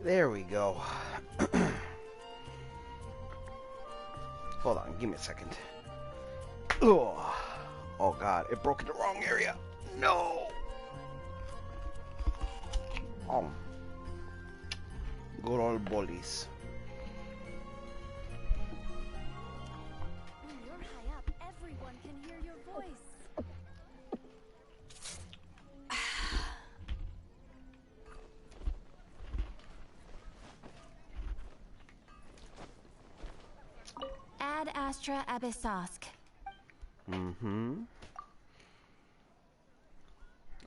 There we go. Hold on, give me a second. Oh, oh God, it broke in the wrong area. No. Oh, good old bullies. When you're high up, everyone can hear your voice. Ad Astra Abyssosk.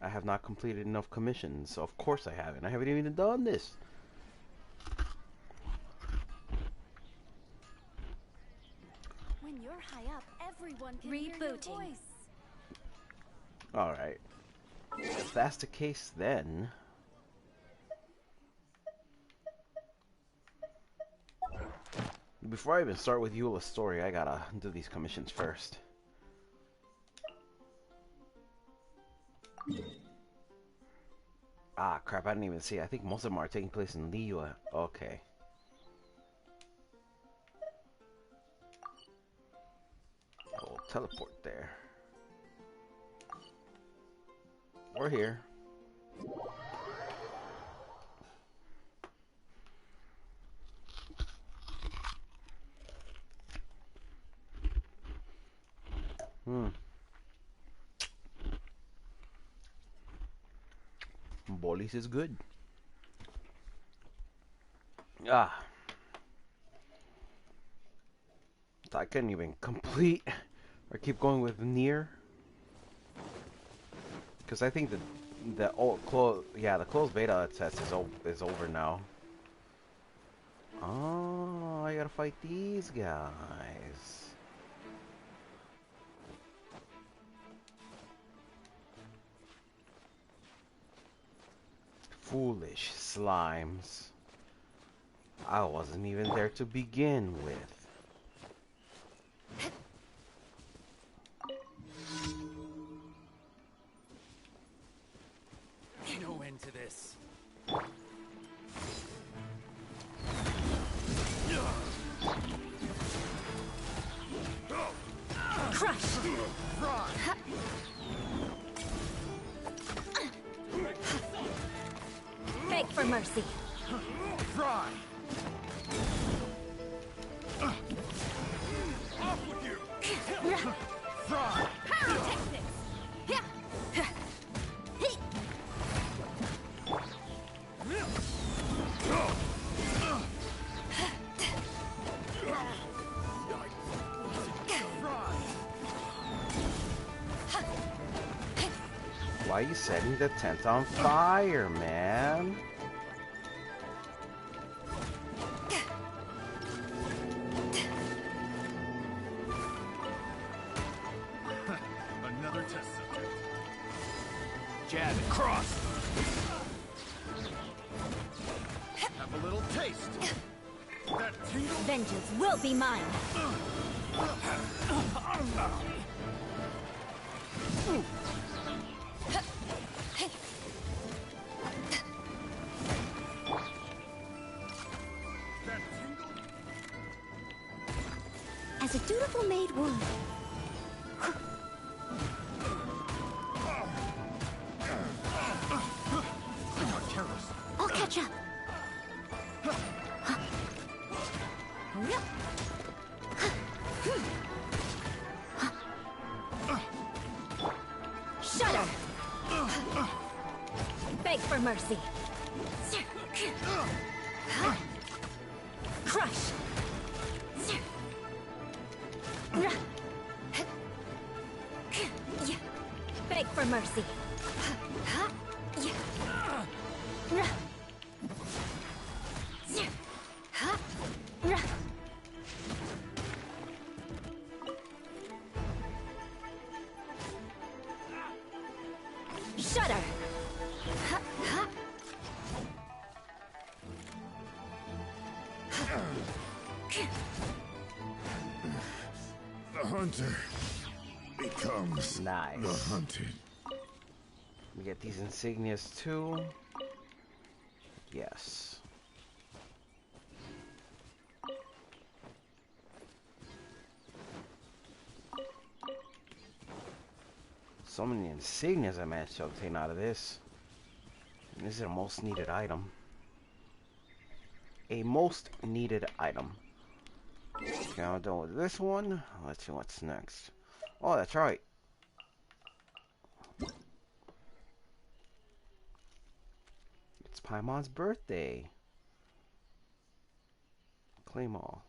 I have not completed enough commissions. Of course I haven't. I haven't even done this. When you're high up, everyone can hear your voice. Alright. If that's the case, then... before I even start with Eula's story, I gotta do these commissions first. Ah, crap, I didn't even see. I think most of them are taking place in Eula. Okay. I'll teleport there. We're here. Bolis is good. Ah. I couldn't even complete or keep going with near. Because I think the closed beta test is over now. Oh, I gotta fight these guys. Foolish slimes. I wasn't even there to begin with. No end to this. Crush! Beg for mercy. Fry! Off with you! Fry! Pyrotechnics! Why are you setting the tent on fire, man? Another test subject. Jab and cross. Have a little taste. That tingle. Vengeance will be mine. That tingle. As a dutiful maid would. I'll catch up. Shudder. Beg for mercy. Crush. Beg for mercy. Shudder. The hunter becomes Nice. the hunted. We get these insignias too. Yes. So many insignias I managed to obtain out of this. And this is a most needed item. A most needed item. Okay, I'm done with this one. Let's see what's next. Oh, that's right. It's Paimon's birthday. Claim all.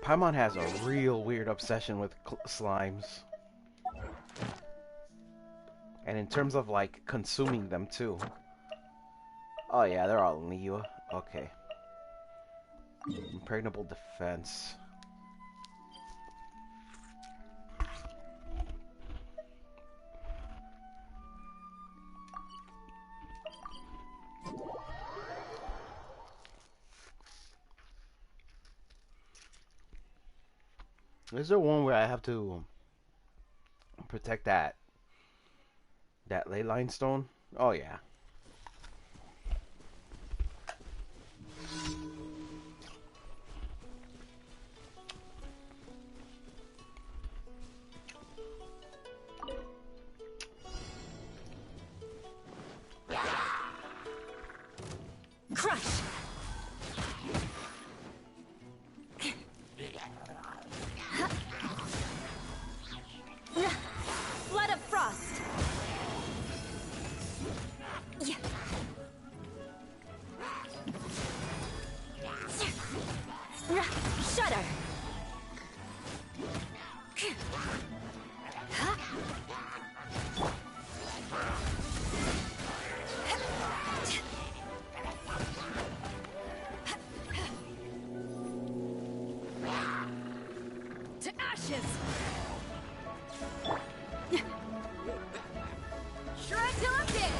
Paimon has a real weird obsession with slimes. And in terms of, like, consuming them, too. Oh, yeah, they're all in Eula. Okay. Impregnable defense. Is there one where I have to protect that ley line stone? Oh yeah. Crush! Blood of frost! Yeah. Shudder! To ashes! Shred till I'm dead!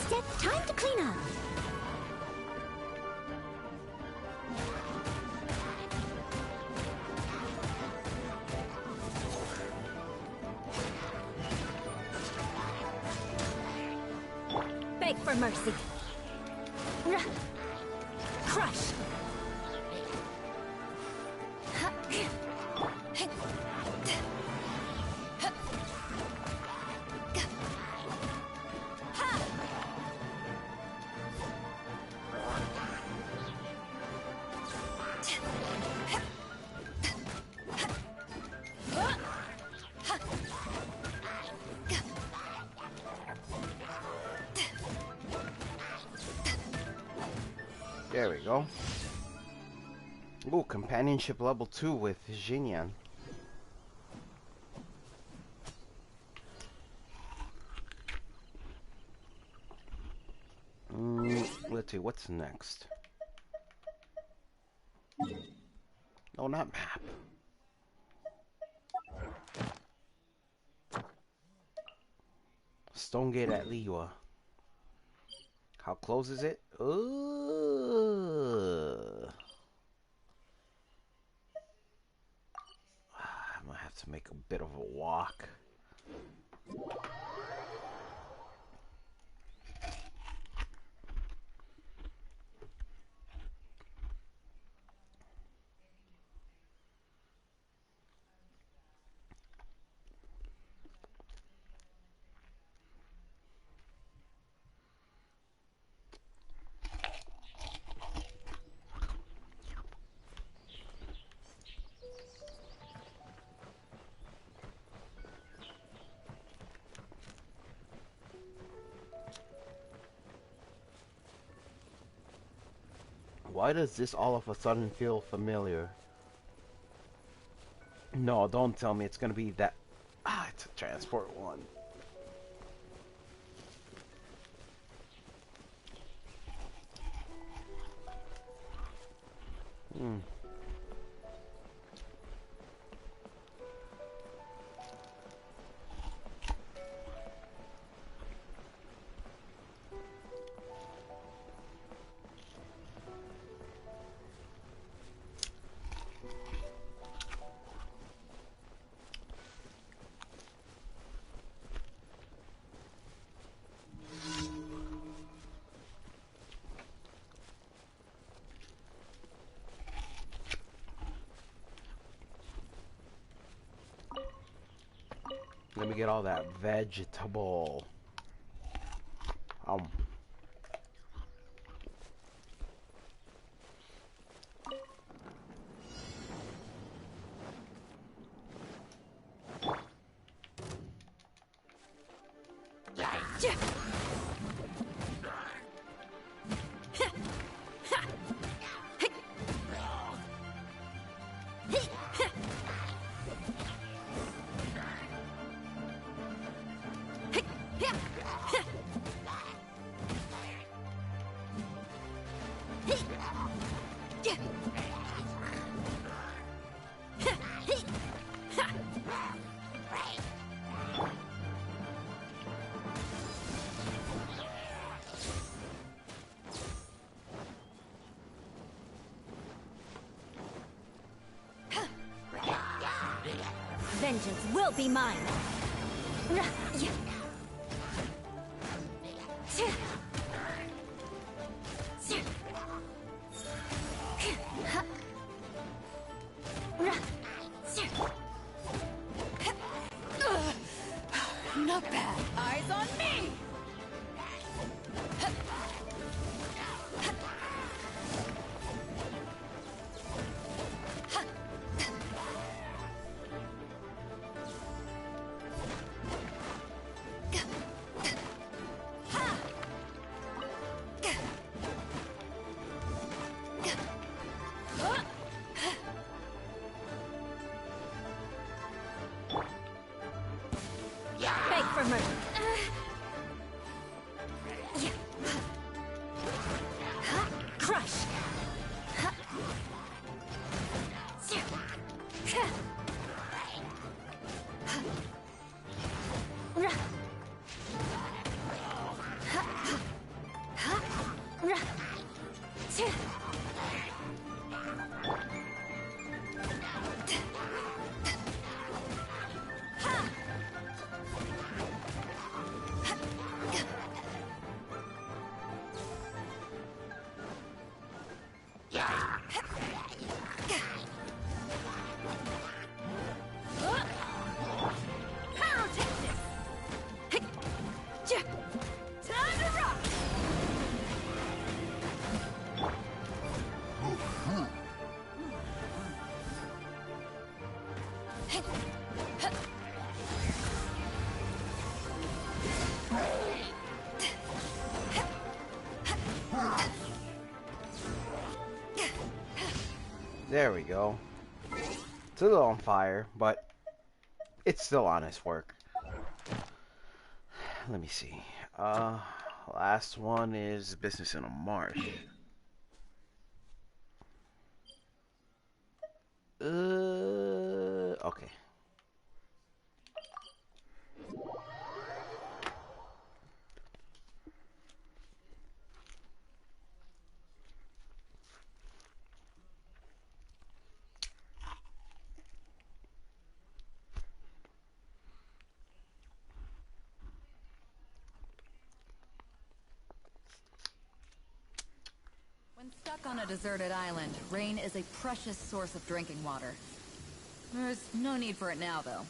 Step, time to clean up. Beg for mercy. Crush. There we go. Ooh, companionship level 2 with Jinyan. Let's see, what's next? Oh, not map. Stone Gate at Liyue. How close is it? I'm gonna have to make a bit of a walk. Why does this all of a sudden feel familiar? No, don't tell me it's gonna be that transport one. Let me get all that vegetable. Vengeance will be mine. Not bad. Eyes on me! Beg for mercy. Crush. Time to rock! There we go. It's a little on fire, but it's still honest work. Let me see. Last one is business in a marsh. Okay. When stuck on a deserted island, rain is a precious source of drinking water. There's no need for it now, though.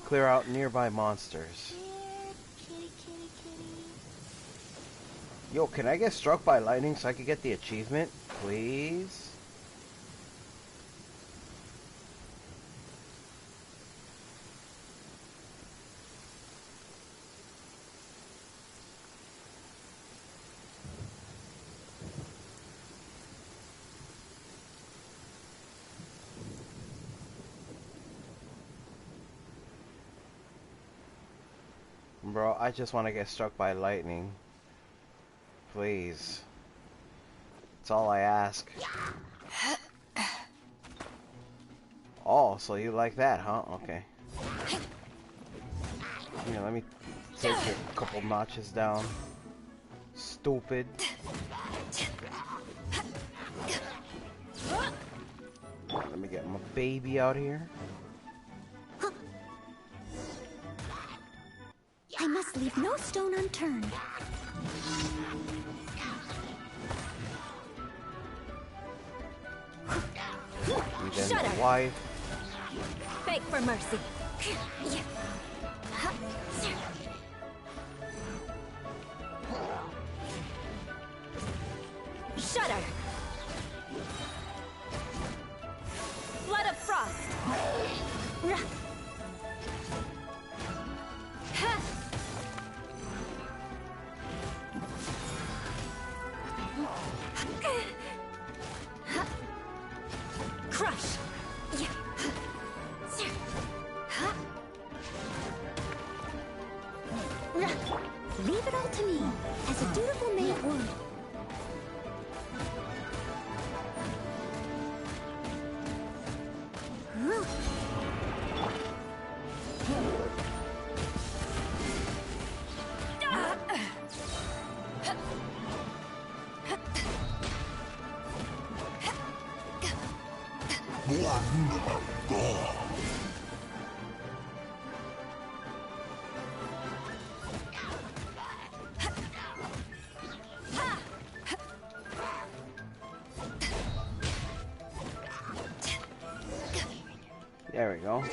Clear out nearby monsters. Kitty, kitty, kitty. Yo, can I get struck by lightning so I can get the achievement? Please? Bro, I just want to get struck by lightning. Please. That's all I ask. Oh, so you like that, huh? Okay. Here, let me take it a couple notches down. Stupid. Let me get my baby out here. I must leave no stone unturned. Even Shut my up. wife. Beg for mercy. Shudder. Blood of frost. Crush. Leave it all to me, as a dutiful maid would. There we go.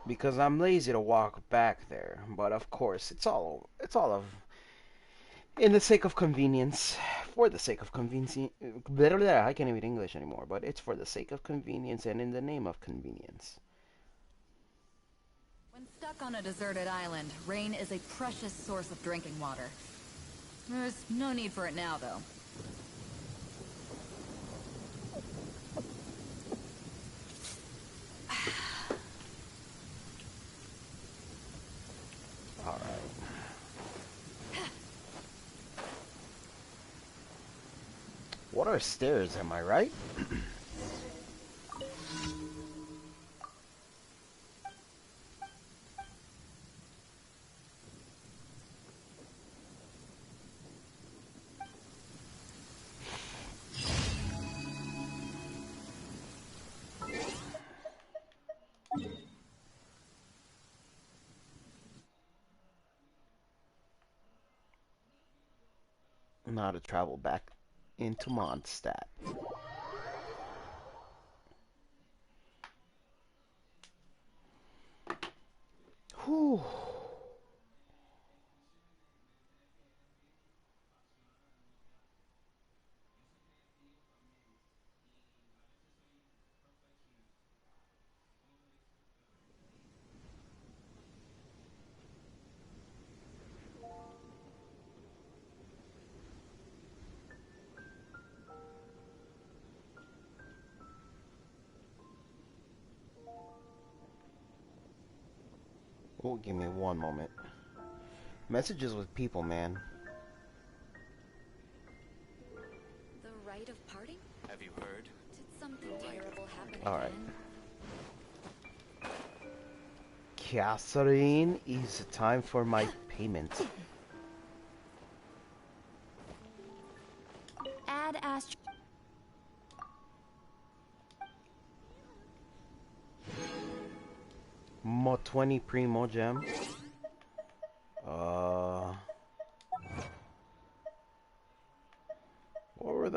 Because I'm lazy to walk back there, but of course it's all of in the sake of convenience, for the sake of convenience. I can't even read English anymore, but it's for the sake of convenience and in the name of convenience. When stuck on a deserted island, rain is a precious source of drinking water. There's no need for it now, though. All right. What are stairs? Am I right? Now to travel back into Mondstadt. Whew. Oh, give me one moment. Messages with people, man. The rite of parting? Have you heard? Did something terrible happen All right. again? Catherine, is time for my payment. Add Astro. Mo 20 primo gem.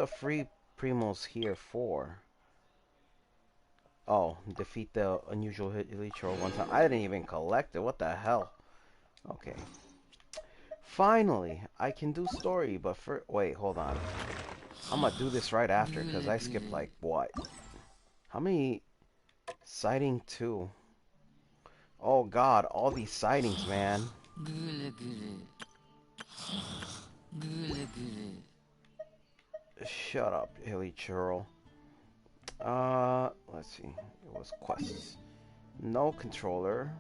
the free primos here for? Oh, defeat the unusual elite troll one time. I didn't even collect it. What the hell? Okay. Finally, I can do story, but for wait, hold on. I'm gonna do this right after because I skipped like what? How many sighting two? Oh God, all these sightings, man. Shut up, Hilly Churl. Let's see. It was quests. No controller.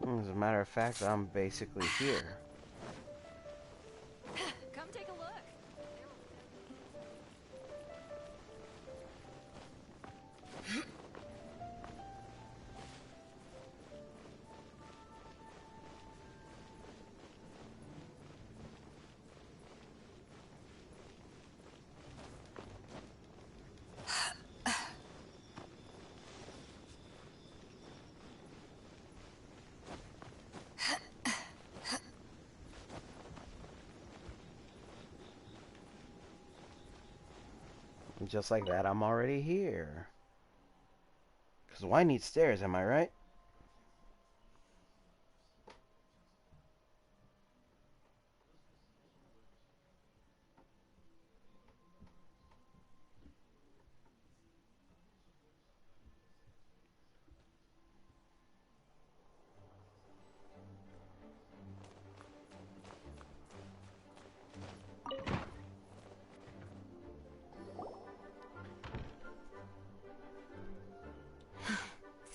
As a matter of fact, I'm basically here. Come take a look. And just like that, I'm already here. Because why need stairs, am I right?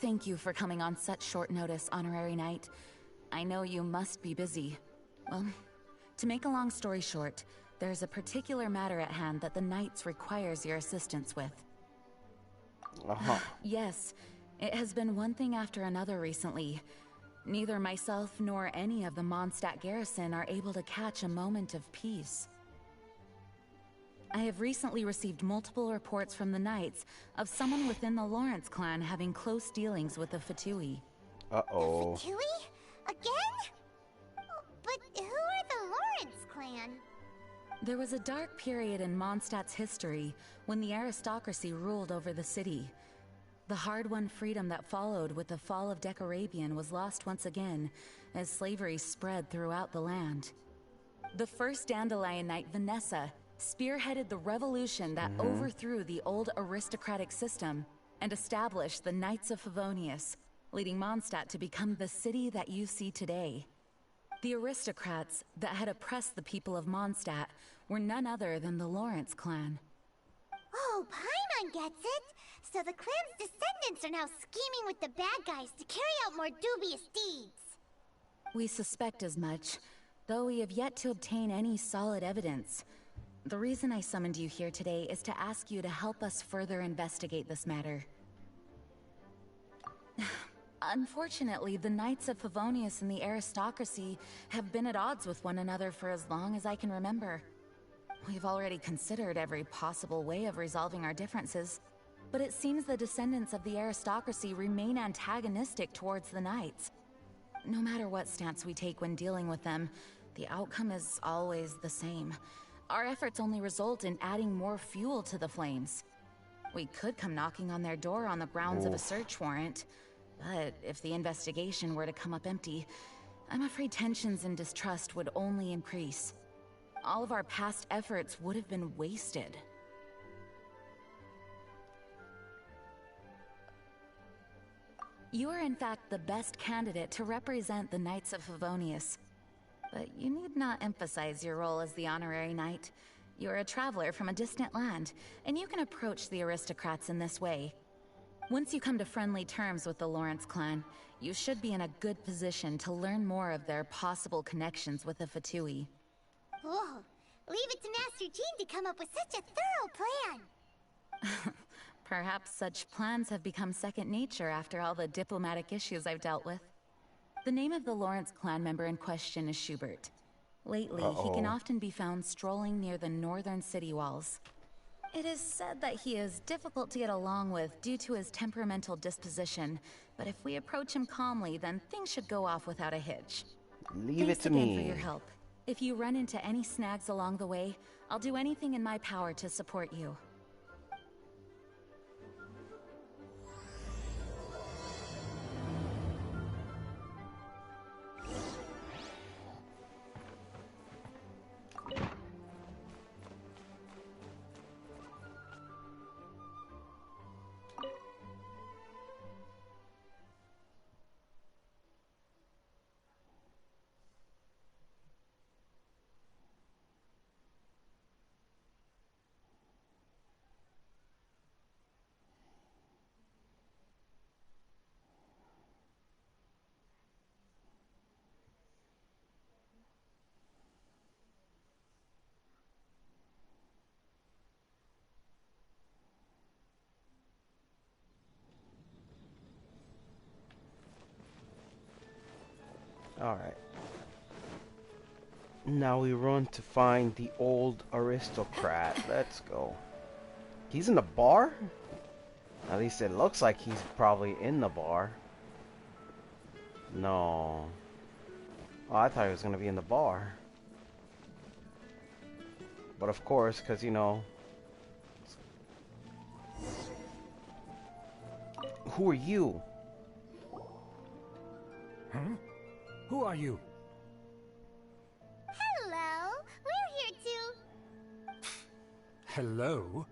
Thank you for coming on such short notice, Honorary Knight. I know you must be busy. Well, to make a long story short, there's a particular matter at hand that the Knights requires your assistance with. Uh-huh. Yes, it has been one thing after another recently. Neither myself nor any of the Mondstadt garrison are able to catch a moment of peace. I have recently received multiple reports from the Knights of someone within the Lawrence clan having close dealings with the Fatui. Uh-oh. Fatui? Again? But who are the Lawrence clan? There was a dark period in Mondstadt's history when the aristocracy ruled over the city. The hard-won freedom that followed with the fall of Decarabian was lost once again as slavery spread throughout the land. The first Dandelion Knight, Vanessa, spearheaded the revolution that overthrew the old aristocratic system and established the Knights of Favonius, leading Mondstadt to become the city that you see today. The aristocrats that had oppressed the people of Mondstadt were none other than the Lawrence clan. Oh, Paimon gets it! So the clan's descendants are now scheming with the bad guys to carry out more dubious deeds. We suspect as much, though we have yet to obtain any solid evidence. The reason I summoned you here today is to ask you to help us further investigate this matter. Unfortunately, the Knights of Favonius and the aristocracy have been at odds with one another for as long as I can remember. We've already considered every possible way of resolving our differences, but it seems the descendants of the aristocracy remain antagonistic towards the Knights. No matter what stance we take when dealing with them, the outcome is always the same. Our efforts only result in adding more fuel to the flames. We could come knocking on their door on the grounds of a search warrant, but if the investigation were to come up empty, I'm afraid tensions and distrust would only increase. All of our past efforts would have been wasted. You are in fact the best candidate to represent the Knights of Favonius. But you need not emphasize your role as the honorary knight. You're a traveler from a distant land, and you can approach the aristocrats in this way. Once you come to friendly terms with the Lawrence clan, you should be in a good position to learn more of their possible connections with the Fatui. Whoa, leave it to Master Jean to come up with such a thorough plan. Perhaps such plans have become second nature after all the diplomatic issues I've dealt with. The name of the Lawrence clan member in question is Schubert. Lately, he can often be found strolling near the northern city walls. It is said that he is difficult to get along with due to his temperamental disposition, but if we approach him calmly, then things should go off without a hitch. Leave it Thanks to again me. for your help. If you run into any snags along the way, I'll do anything in my power to support you. Alright. Now we run to find the old aristocrat. Let's go. He's in the bar? At least it looks like he's probably in the bar. No. Oh, I thought he was going to be in the bar. But of course, because, you know... Who are you? Huh? Who are you? Hello, we're here too. Hello?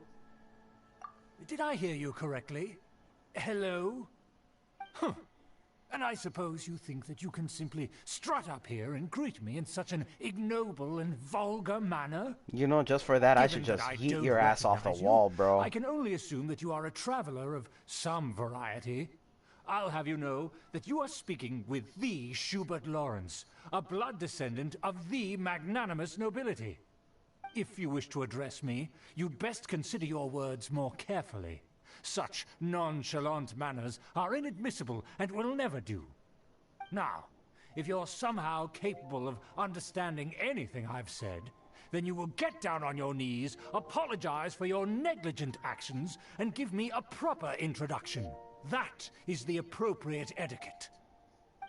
Did I hear you correctly? Hello? Huh. And I suppose you think that you can simply strut up here and greet me in such an ignoble and vulgar manner? You know, just for that, I should Given just that I yeet don't your ass off the recognize you, wall, bro. I can only assume that you are a traveler of some variety. I'll have you know that you are speaking with the Schubert Lawrence, a blood descendant of the magnanimous nobility. If you wish to address me, you'd best consider your words more carefully. Such nonchalant manners are inadmissible and will never do. Now, if you're somehow capable of understanding anything I've said, then you will get down on your knees, apologize for your negligent actions, and give me a proper introduction. That is the appropriate etiquette.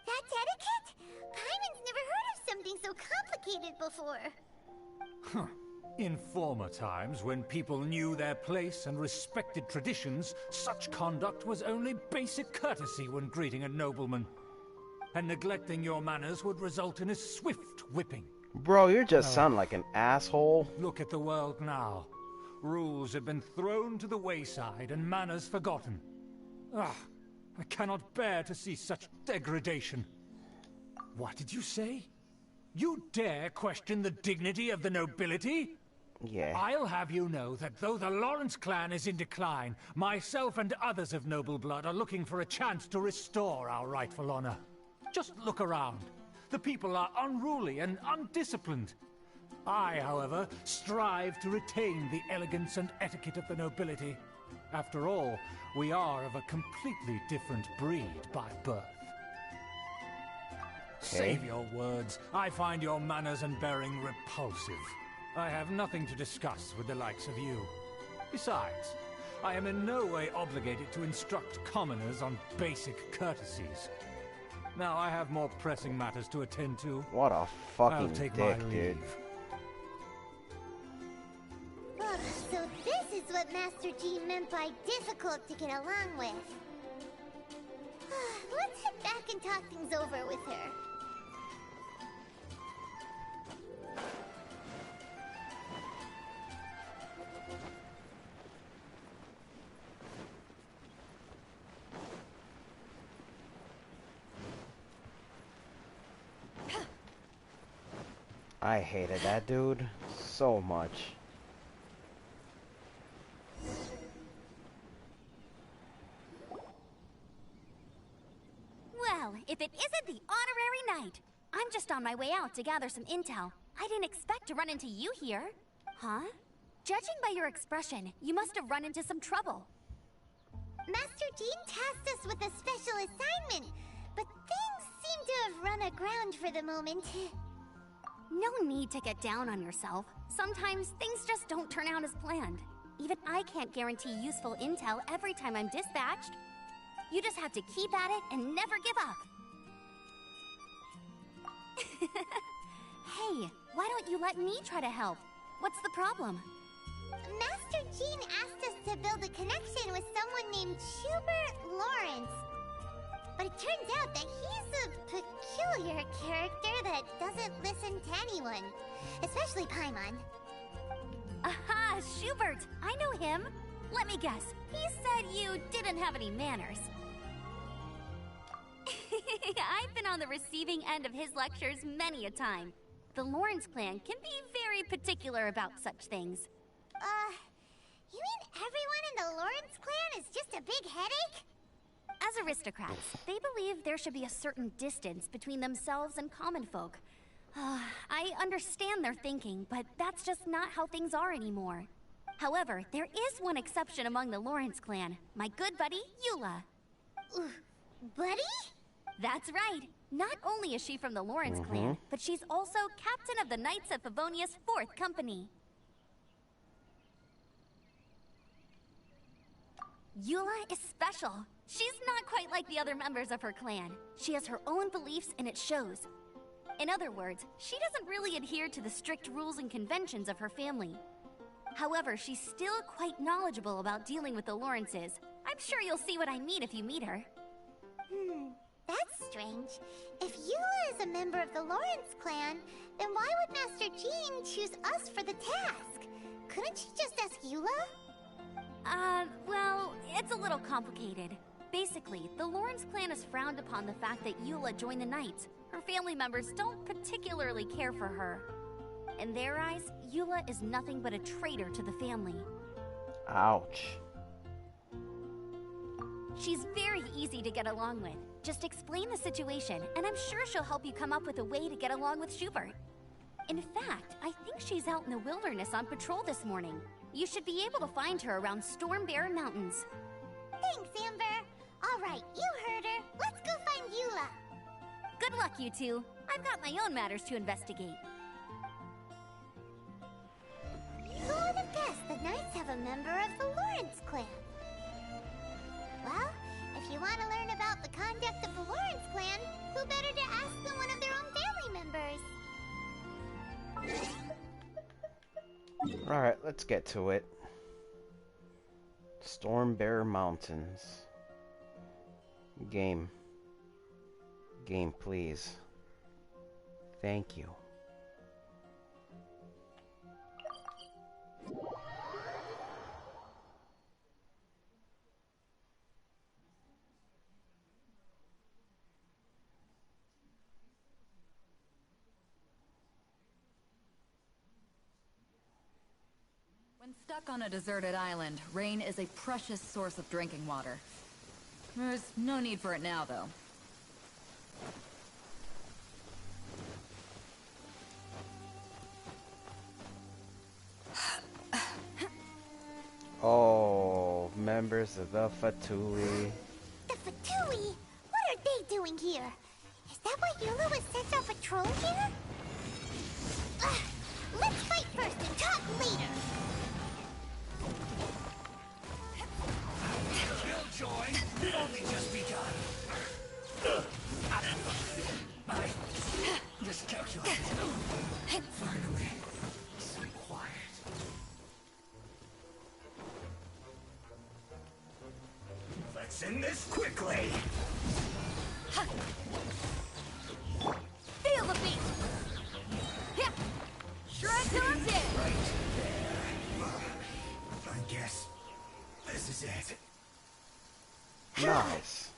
That's etiquette? Paimon's never heard of something so complicated before. In former times, when people knew their place and respected traditions, such conduct was only basic courtesy when greeting a nobleman. And neglecting your manners would result in a swift whipping. Bro, you just sound like an asshole. Look at the world now. Rules have been thrown to the wayside and manners forgotten. Ah, I cannot bear to see such degradation. What did you say? You dare question the dignity of the nobility? Yeah. I'll have you know that though the Lawrence clan is in decline, myself and others of noble blood are looking for a chance to restore our rightful honor. Just look around. The people are unruly and undisciplined. I, however, strive to retain the elegance and etiquette of the nobility. After all, we are of a completely different breed by birth. Save your words. I find your manners and bearing repulsive. I have nothing to discuss with the likes of you. Besides, I am in no way obligated to instruct commoners on basic courtesies. Now I have more pressing matters to attend to. What a I'll fucking take my dick, dude. leave. Oh, so this is what Master G meant by difficult to get along with. Let's head back and talk things over with her. I hated that dude so much. Well, if it isn't the honorary knight. I'm just on my way out to gather some intel. I didn't expect to run into you here. Huh? Judging by your expression, you must have run into some trouble. Master Jean tasked us with a special assignment, but things seem to have run aground for the moment. No need to get down on yourself. Sometimes things just don't turn out as planned. Even I can't guarantee useful intel every time I'm dispatched. You just have to keep at it and never give up. Hey, why don't you let me try to help? What's the problem? Master Jean asked us to build a connection with someone named Schubert Lawrence. But it turns out that he's a peculiar character that doesn't listen to anyone, especially Paimon. Aha, Schubert! I know him. Let me guess. He said you didn't have any manners. I've been on the receiving end of his lectures many a time. The Lawrence clan can be very particular about such things. You mean everyone in the Lawrence clan is just a big headache? As aristocrats, they believe there should be a certain distance between themselves and common folk. I understand their thinking, but that's just not how things are anymore. However, there is one exception among the Lawrence clan, my good buddy, Eula. Buddy? That's right. Not only is she from the Lawrence clan, but she's also captain of the Knights of Favonia's 4th Company. Eula is special. She's not quite like the other members of her clan. She has her own beliefs and it shows. In other words, she doesn't really adhere to the strict rules and conventions of her family. However, she's still quite knowledgeable about dealing with the Lawrences. I'm sure you'll see what I mean if you meet her. That's strange. If Eula is a member of the Lawrence clan, then why would Master Jean choose us for the task? Couldn't she just ask Eula? Well, it's a little complicated. Basically, the Lawrence clan has frowned upon the fact that Eula joined the Knights. Her family members don't particularly care for her. In their eyes, Eula is nothing but a traitor to the family. Ouch. She's very easy to get along with. Just explain the situation, and I'm sure she'll help you come up with a way to get along with Schubert. In fact, I think she's out in the wilderness on patrol this morning. You should be able to find her around Storm Bear Mountains. Thanks, Amber. All right, you heard her. Let's go find Eula. Good luck, you two. I've got my own matters to investigate. Who would have guessed the Knights have a member of the Lawrence clan? Well, if you want to learn about the conduct of the Lawrence clan, who better to ask than one of their own family members? Alright, let's get to it. Storm Bear Mountains. Game. Game, please. Thank you. When stuck on a deserted island, rain is a precious source of drinking water. There's no need for it now, though. Oh, members of the Fatui. The Fatui? What are they doing here? Is that why Eula was sent on patrol here? Let's fight first and talk later. Killjoy, only just begun. I miscalculated. Finally, some quiet. Let's end this quickly. Feel the beat! Yeah. Shred content! Right there. I guess this is it. Nice.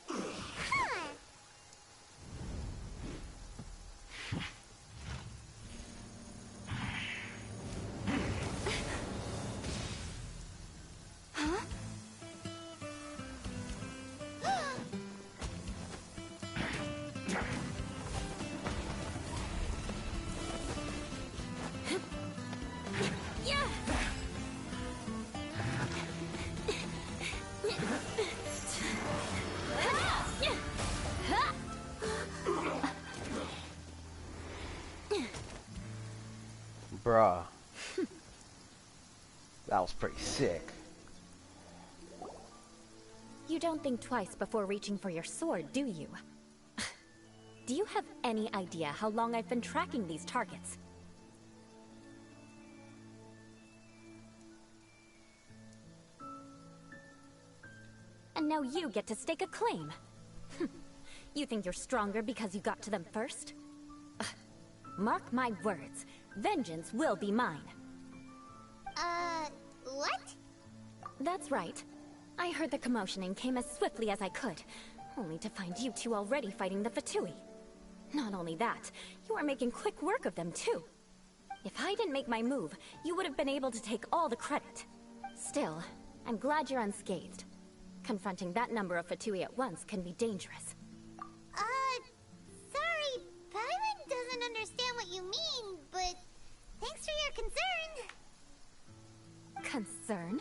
Bruh. That was pretty sick. You don't think twice before reaching for your sword, do you? Do you have any idea how long I've been tracking these targets? And now you get to stake a claim. You think you're stronger because you got to them first? Mark my words, vengeance will be mine. What? That's right. I heard the commotion and came as swiftly as I could, only to find you two already fighting the Fatui. Not only that, you are making quick work of them too. If I didn't make my move, you would have been able to take all the credit. Still, I'm glad you're unscathed. Confronting that number of Fatui at once can be dangerous. Sorry, Paimon doesn't understand what you mean, but thanks for your concern. Concern?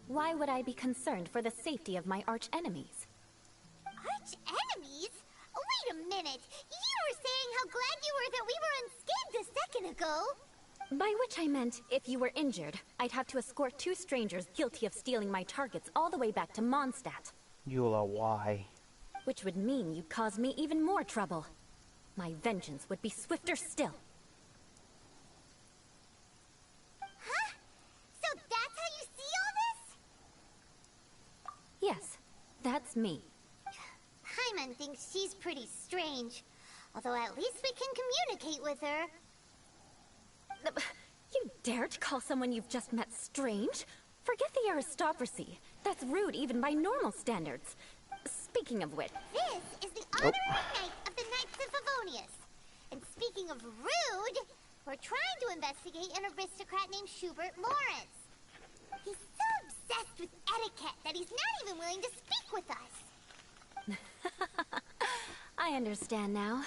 Why would I be concerned for the safety of my arch-enemies? Arch-enemies? Wait a minute! You were saying how glad you were that we were unscathed a second ago! By which I meant, if you were injured, I'd have to escort two strangers guilty of stealing my targets all the way back to Mondstadt. Eula, why? Which would mean you'd cause me even more trouble. My vengeance would be swifter still. Huh? So that's how you see all this? Yes, that's me. Paimon thinks she's pretty strange. Although at least we can communicate with her. You dare to call someone you've just met strange? Forget the aristocracy. That's rude even by normal standards. Speaking of which... This is the honorary knight of the Knights of Favonius. And speaking of rude, we're trying to investigate an aristocrat named Schubert Lawrence. He's so obsessed with etiquette that he's not even willing to speak with us. I understand now.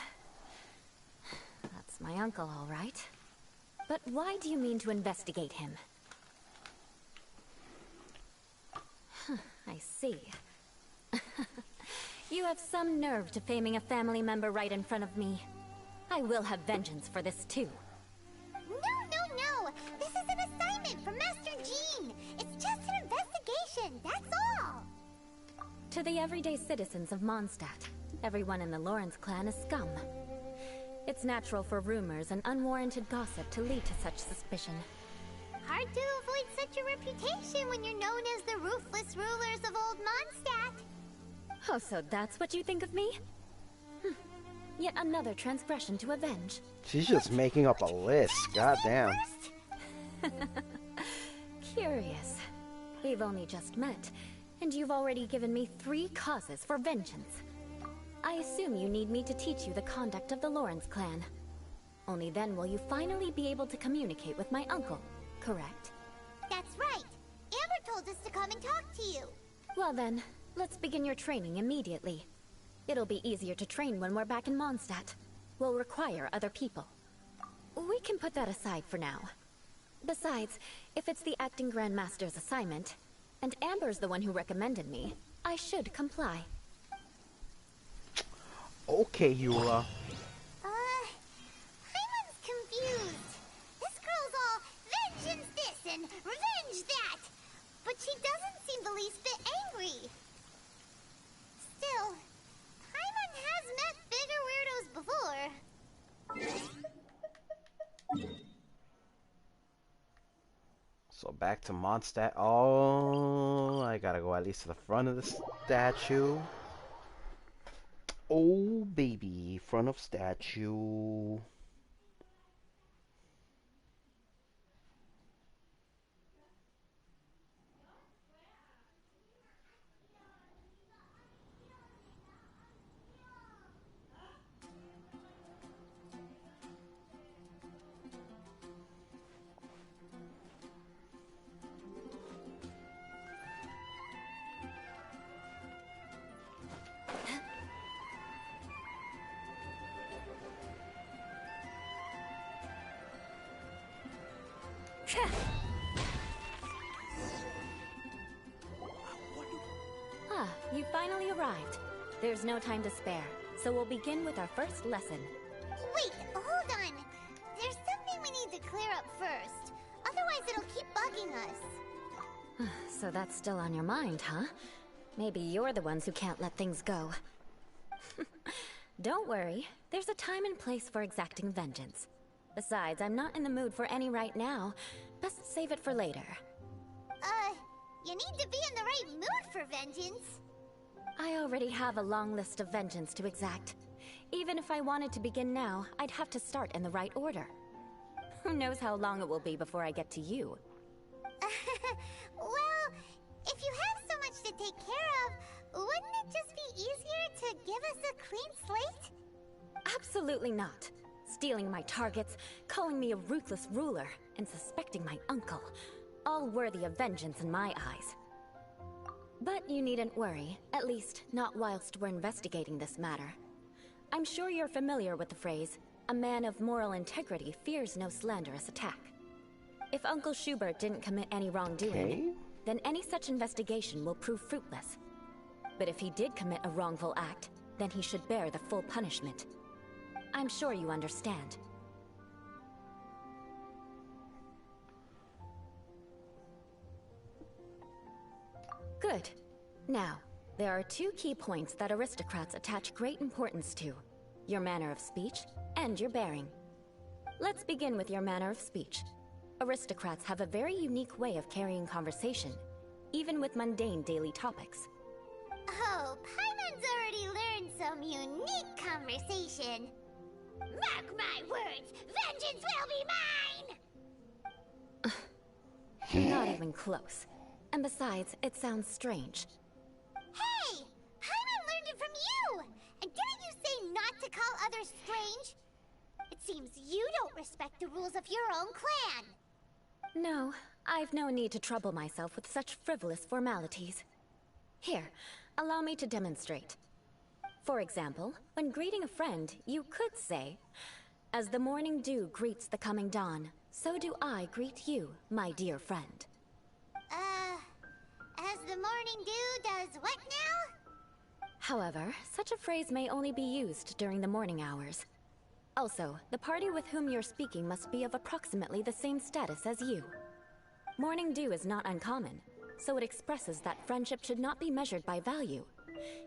That's my uncle, all right. But why do you mean to investigate him? I see. You have some nerve to faming a family member right in front of me. I will have vengeance for this too. No! This is an assignment from Master Jean. It's just an investigation, that's all. To the everyday citizens of Mondstadt, everyone in the Lawrence clan is scum. It's natural for rumors and unwarranted gossip to lead to such suspicion. Hard to avoid such a reputation when you're known as the ruthless rulers of Old Mondstadt. Oh, so that's what you think of me? Yet another transgression to avenge. She's just making up a list. Goddamn. Curious. We've only just met, and you've already given me 3 causes for vengeance. I assume you need me to teach you the conduct of the Lawrence clan. Only then will you finally be able to communicate with my uncle, correct? That's right. Amber told us to come and talk to you. Well then, let's begin your training immediately. It'll be easier to train when we're back in Mondstadt. We'll require other people. We can put that aside for now. Besides, if it's the acting Grandmaster's assignment, and Amber's the one who recommended me, I should comply. Okay, Eula. Paimon's confused. This girl's all vengeance this and revenge that. But she doesn't seem the least bit angry. Still, Paimon has met bigger weirdos before. So back to Mondstadt. Oh, I gotta go at least to the front of the statue. Oh, baby, front of statue. Ah, you finally arrived. There's no time to spare, so we'll begin with our first lesson. Wait, hold on. There's something we need to clear up first. Otherwise it'll keep bugging us. So that's still on your mind, huh? Maybe you're the ones who can't let things go. Don't worry, there's a time and place for exacting vengeance. Besides, I'm not in the mood for any right now. Best save it for later. You need to be in the right mood for vengeance. I already have a long list of vengeance to exact. Even if I wanted to begin now, I'd have to start in the right order. Who knows how long it will be before I get to you? Well, if you have so much to take care of, wouldn't it just be easier to give us a clean slate? Absolutely not. Stealing my targets, calling me a ruthless ruler, and suspecting my uncle. All worthy of vengeance in my eyes. But you needn't worry, at least not whilst we're investigating this matter. I'm sure you're familiar with the phrase, a man of moral integrity fears no slanderous attack. If Uncle Schubert didn't commit any wrongdoing, then any such investigation will prove fruitless. But if he did commit a wrongful act, then he should bear the full punishment. I'm sure you understand. Good. Now, there are two key points that aristocrats attach great importance to. Your manner of speech and your bearing. Let's begin with your manner of speech. Aristocrats have a very unique way of carrying conversation, even with mundane daily topics. Oh, Paimon's already learned some unique conversation. Mark my words, vengeance will be mine! Not even close. And besides, it sounds strange. Hey! Paimon learned it from you! And didn't you say not to call others strange? It seems you don't respect the rules of your own clan. No, I've no need to trouble myself with such frivolous formalities. Here, allow me to demonstrate. For example, when greeting a friend, you could say, "As the morning dew greets the coming dawn, so do I greet you, my dear friend." As the morning dew does what now? However, such a phrase may only be used during the morning hours. Also, the party with whom you're speaking must be of approximately the same status as you. Morning dew is not uncommon, so it expresses that friendship should not be measured by value,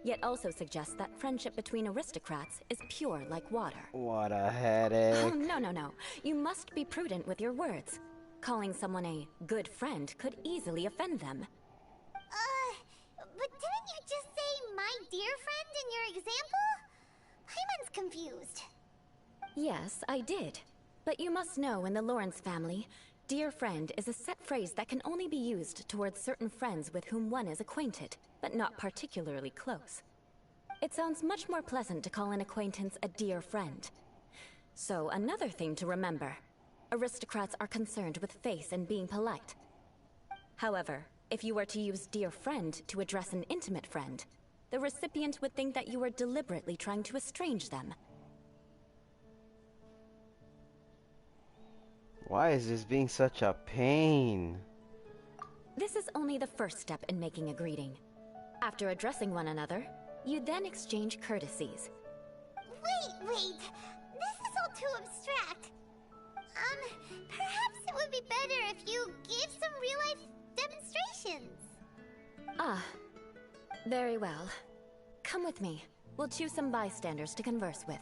yet also suggests that friendship between aristocrats is pure like water. What a headache. Oh, no. You must be prudent with your words. Calling someone a good friend could easily offend them. But didn't you just say my dear friend in your example? Paimon's confused. Yes, I did. But you must know in the Lawrence family, dear friend is a set phrase that can only be used towards certain friends with whom one is acquainted, but not particularly close. It sounds much more pleasant to call an acquaintance a dear friend. So another thing to remember, aristocrats are concerned with face and being polite. However, if you were to use dear friend to address an intimate friend, the recipient would think that you were deliberately trying to estrange them. Why is this being such a pain? This is only the first step in making a greeting. After addressing one another, you then exchange courtesies. Wait! This is all too abstract. Perhaps it would be better if you gave some real-life demonstrations. Ah, very well. Come with me. We'll choose some bystanders to converse with.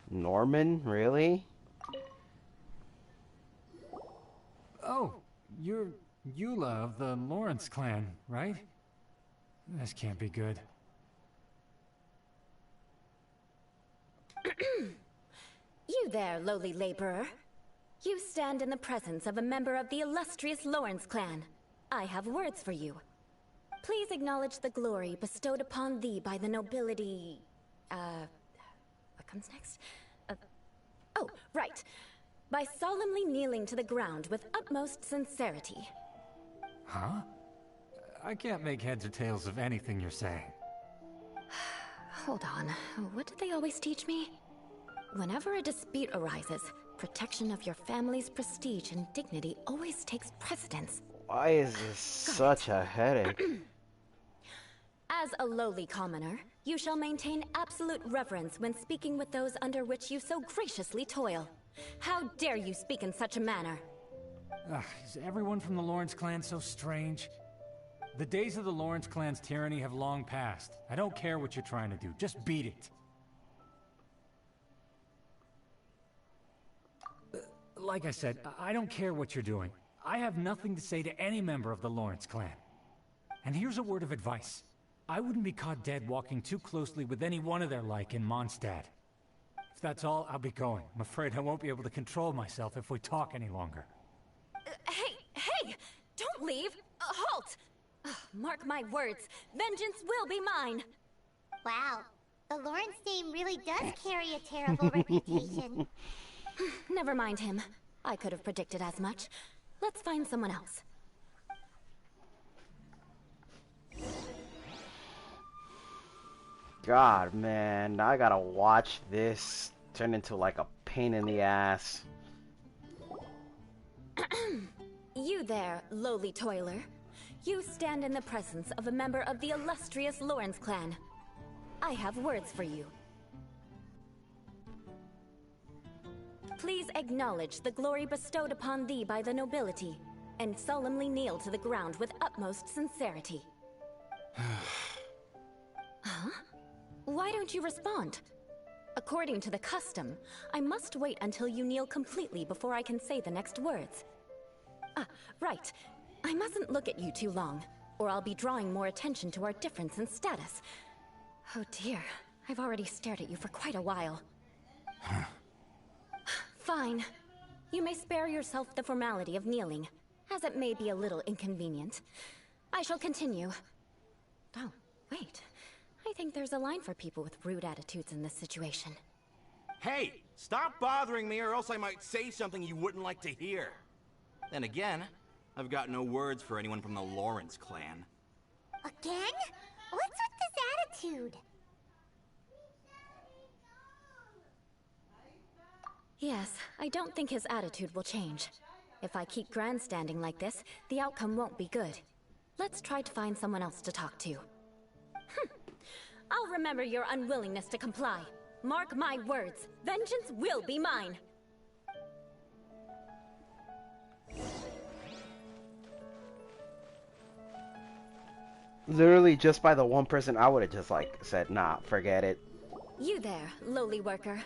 Norman? Really? Oh, you're Eula of the Lawrence clan, right? This can't be good. You there, lowly laborer. You stand in the presence of a member of the illustrious Lawrence clan. I have words for you. Please acknowledge the glory bestowed upon thee by the nobility... what comes next? Oh, right. By solemnly kneeling to the ground with utmost sincerity. Huh? I can't make heads or tails of anything you're saying. Hold on. What did they always teach me? Whenever a dispute arises, Protection of your family's prestige and dignity always takes precedence. Why is this such a headache? As a lowly commoner, you shall maintain absolute reverence when speaking with those under which you so graciously toil. How dare you speak in such a manner? Is everyone from the Lawrence clan so strange? The days of the Lawrence clan's tyranny have long passed. I don't care what you're trying to do. Just beat it. Like I said, I don't care what you're doing. I have nothing to say to any member of the Lawrence clan. And here's a word of advice. I wouldn't be caught dead walking too closely with any one of their like in Mondstadt. If that's all, I'll be going. I'm afraid I won't be able to control myself if we talk any longer. Hey! Don't leave! Halt! Mark my words, vengeance will be mine! Wow, the Lawrence name really does carry a terrible reputation. Never mind him. I could have predicted as much. Let's find someone else. God, man, now I gotta watch this turn into like a pain in the ass. You there, lowly toiler. You stand in the presence of a member of the illustrious Lawrence clan. I have words for you. Please acknowledge the glory bestowed upon thee by the nobility, and solemnly kneel to the ground with utmost sincerity. Huh? Why don't you respond? According to the custom, I must wait until you kneel completely before I can say the next words. Right. I mustn't look at you too long, or I'll be drawing more attention to our difference in status. Oh dear, I've already stared at you for quite a while. Fine. You may spare yourself the formality of kneeling, as it may be a little inconvenient. I shall continue. Oh, wait. I think there's a line for people with rude attitudes in this situation. Hey, stop bothering me or else I might say something you wouldn't like to hear. Then again, I've got no words for anyone from the Lawrence clan. Again? What's with this attitude? Yes, I don't think his attitude will change. If I keep grandstanding like this, the outcome won't be good. Let's try to find someone else to talk to. I'll remember your unwillingness to comply. Mark my words, vengeance will be mine. Literally, just by the one person, I would have just like said, nah, forget it. You there, lowly worker.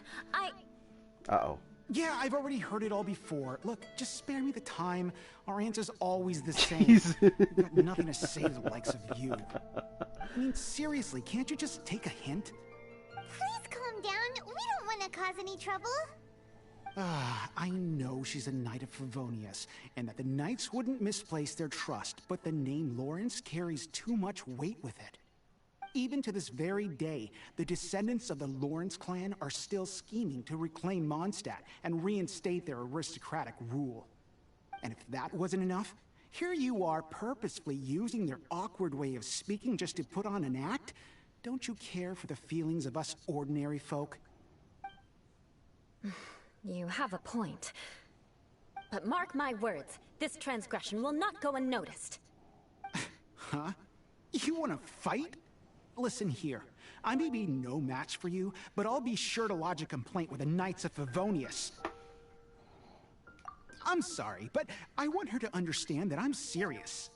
Uh-oh. Yeah, I've already heard it all before. Look, just spare me the time. Our answer's always the same. I've got nothing to say to the likes of you. I mean, seriously, can't you just take a hint? Please calm down. We don't want to cause any trouble. I know she's a Knight of Favonius, and that the Knights wouldn't misplace their trust, but the name Lawrence carries too much weight with it. Even to this very day, the descendants of the Lawrence clan are still scheming to reclaim Mondstadt and reinstate their aristocratic rule. And if that wasn't enough, here you are purposefully using their awkward way of speaking just to put on an act? Don't you care for the feelings of us ordinary folk? You have a point. But mark my words, this transgression will not go unnoticed. Huh? You want to fight? Listen here, I may be no match for you, but I'll be sure to lodge a complaint with the Knights of Favonius. I'm sorry, but I want her to understand that I'm serious.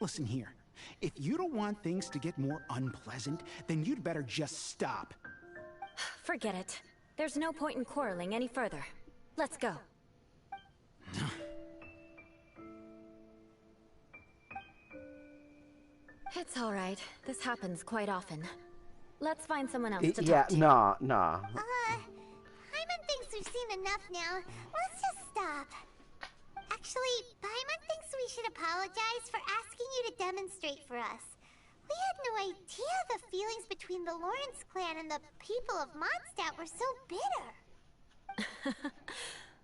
Listen here, if you don't want things to get more unpleasant, then you'd better just stop. Forget it. There's no point in quarreling any further. Let's go. It's all right. This happens quite often. Let's find someone else to talk to. Nah. Paimon thinks we've seen enough now. Let's just stop. Actually, Paimon thinks we should apologize for asking you to demonstrate for us. We had no idea the feelings between the Lawrence clan and the people of Mondstadt were so bitter.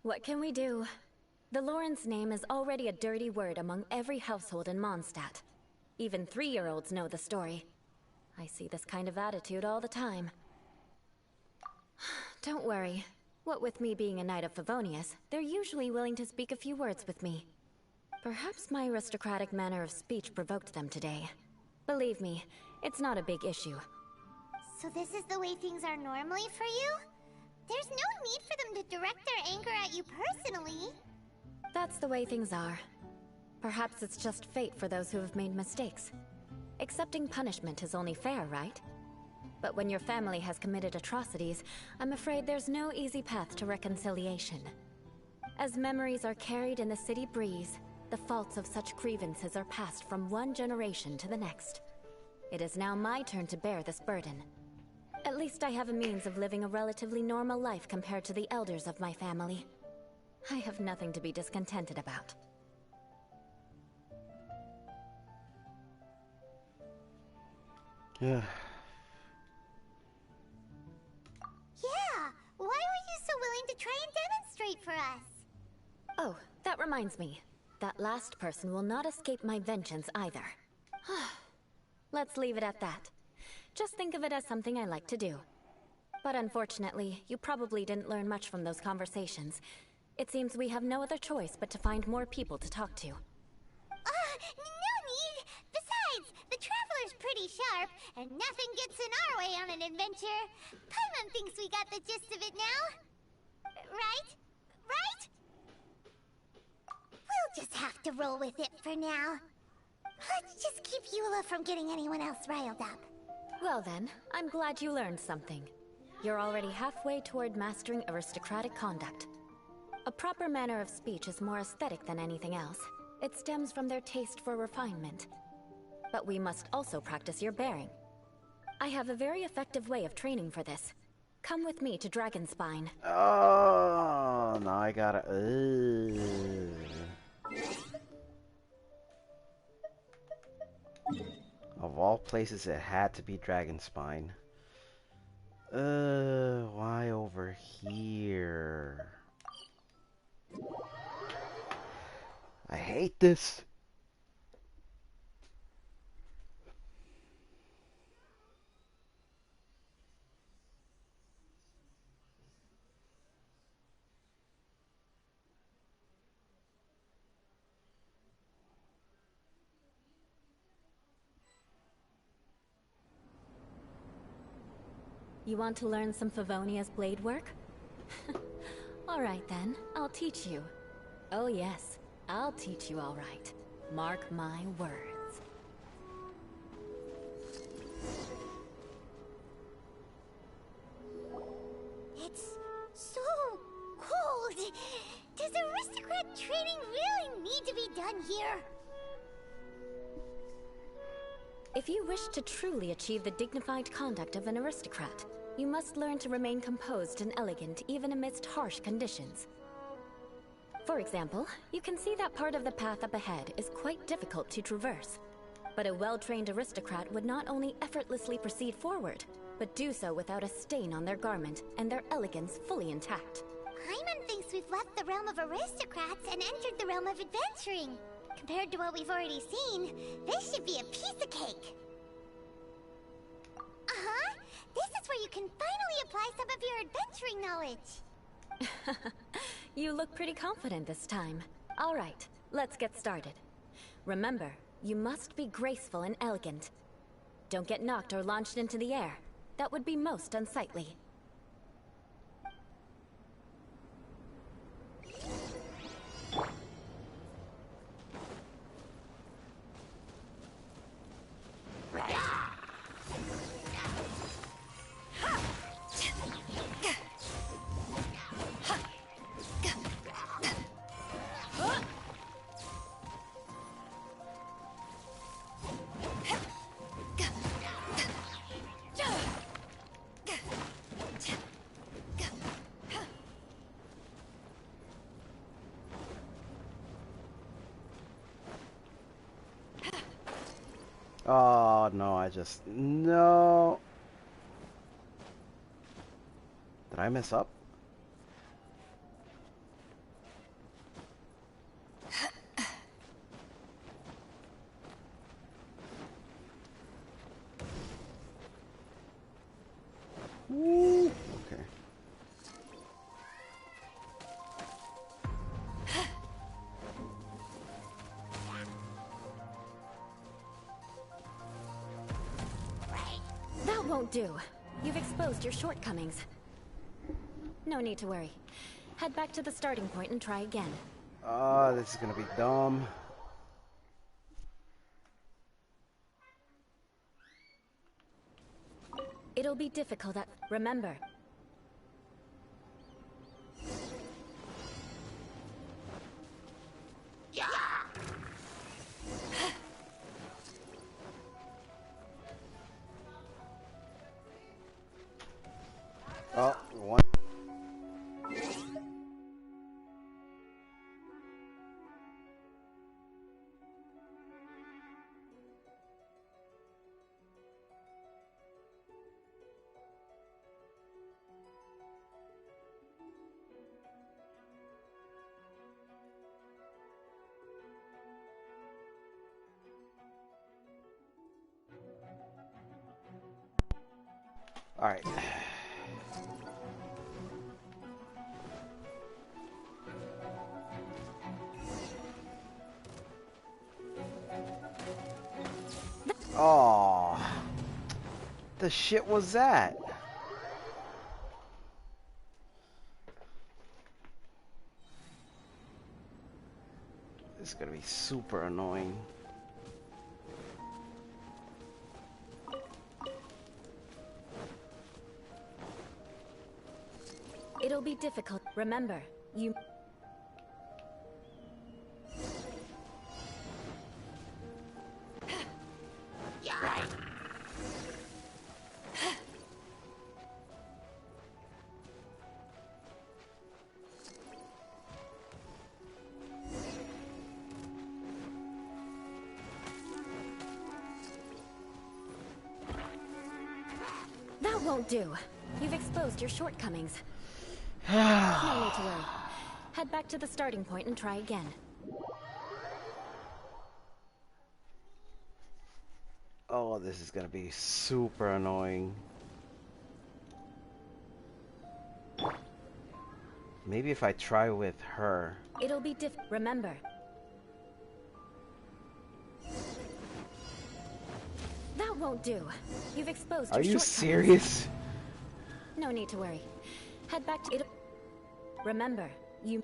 What can we do? The Lawrence name is already a dirty word among every household in Mondstadt. Even 3-year-olds know the story. I see this kind of attitude all the time. Don't worry. What with me being a Knight of Favonius, they're usually willing to speak a few words with me. Perhaps my aristocratic manner of speech provoked them today. Believe me, it's not a big issue. So this is the way things are normally for you? There's no need for them to direct their anger at you personally. That's the way things are. Perhaps it's just fate for those who have made mistakes. Accepting punishment is only fair, right? But when your family has committed atrocities, I'm afraid there's no easy path to reconciliation. As memories are carried in the city breeze, the faults of such grievances are passed from one generation to the next. It is now my turn to bear this burden. At least I have a means of living a relatively normal life compared to the elders of my family. I have nothing to be discontented about. Yeah. Yeah, why were you so willing to try and demonstrate for us? Oh, that reminds me. That last person will not escape my vengeance either. Let's leave it at that. Just think of it as something I like to do. But unfortunately, you probably didn't learn much from those conversations. It seems we have no other choice but to find more people to talk to. No need! Besides, the Traveler's pretty sharp, and nothing gets in our way on an adventure. Paimon thinks we got the gist of it now. Right? Right? We'll just have to roll with it for now. Let's just keep Eula from getting anyone else riled up. Well then, I'm glad you learned something. You're already halfway toward mastering aristocratic conduct. A proper manner of speech is more aesthetic than anything else. It stems from their taste for refinement. But we must also practice your bearing. I have a very effective way of training for this. Come with me to Dragonspine. Oh, now I gotta... Of all places, it had to be Dragonspine. Why over here? I hate this. You want to learn some Favonia's blade work? Alright then, I'll teach you. Oh yes, I'll teach you alright. Mark my words. It's so cold. Does aristocrat training really need to be done here? If you wish to truly achieve the dignified conduct of an aristocrat, you must learn to remain composed and elegant even amidst harsh conditions. For example, you can see that part of the path up ahead is quite difficult to traverse. But a well-trained aristocrat would not only effortlessly proceed forward, but do so without a stain on their garment and their elegance fully intact. Paimon thinks we've left the realm of aristocrats and entered the realm of adventuring. Compared to what we've already seen, this should be a piece of cake. Uh-huh. This is where you can finally apply some of your adventuring knowledge. You look pretty confident this time. All right, let's get started. Remember, you must be graceful and elegant. Don't get knocked or launched into the air. That would be most unsightly. Oh, no, No. Did I mess up? Woo. Okay. won't do. You've exposed your shortcomings. No need to worry. Head back to the starting point and try again. Oh, this is gonna be dumb. It'll be difficult at... Remember. Oh, one. All right. Oh, the shit was that? This is gonna be super annoying. It'll be difficult. Remember, you... That won't do. You've exposed your shortcomings. No need to worry. Head back to the starting point and try again. Oh, this is gonna be super annoying. Maybe if I try with her. It'll be remember. That won't do. You've exposed your you shortcomings. serious? No need to worry. Head back to it. Remember, you...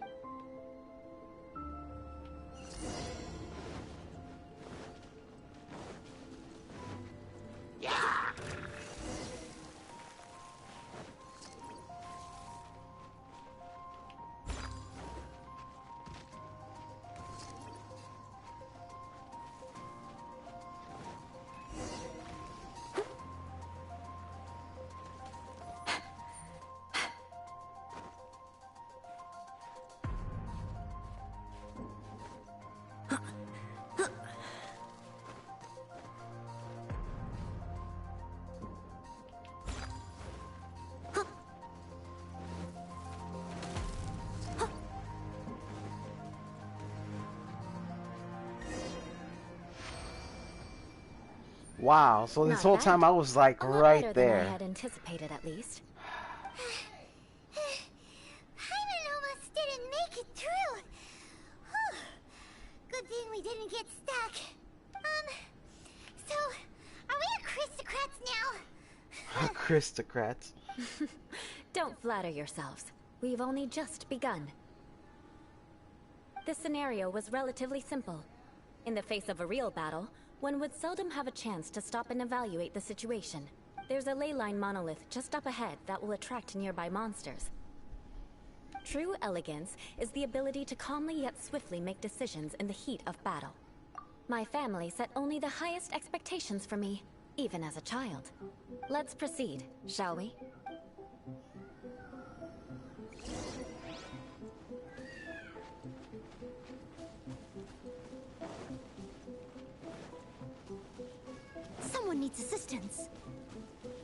Wow, so this Not whole bad. time I was like A lot right better than I there. had anticipated, at least. Hyman almost didn't make it through. Whew. Good thing we didn't get stuck. So, are we aristocrats now? Aristocrats. Don't flatter yourselves. We've only just begun. The scenario was relatively simple. In the face of a real battle, one would seldom have a chance to stop and evaluate the situation. There's a ley line monolith just up ahead that will attract nearby monsters. True elegance is the ability to calmly yet swiftly make decisions in the heat of battle. My family set only the highest expectations for me, even as a child. Let's proceed, shall we? Someone needs assistance.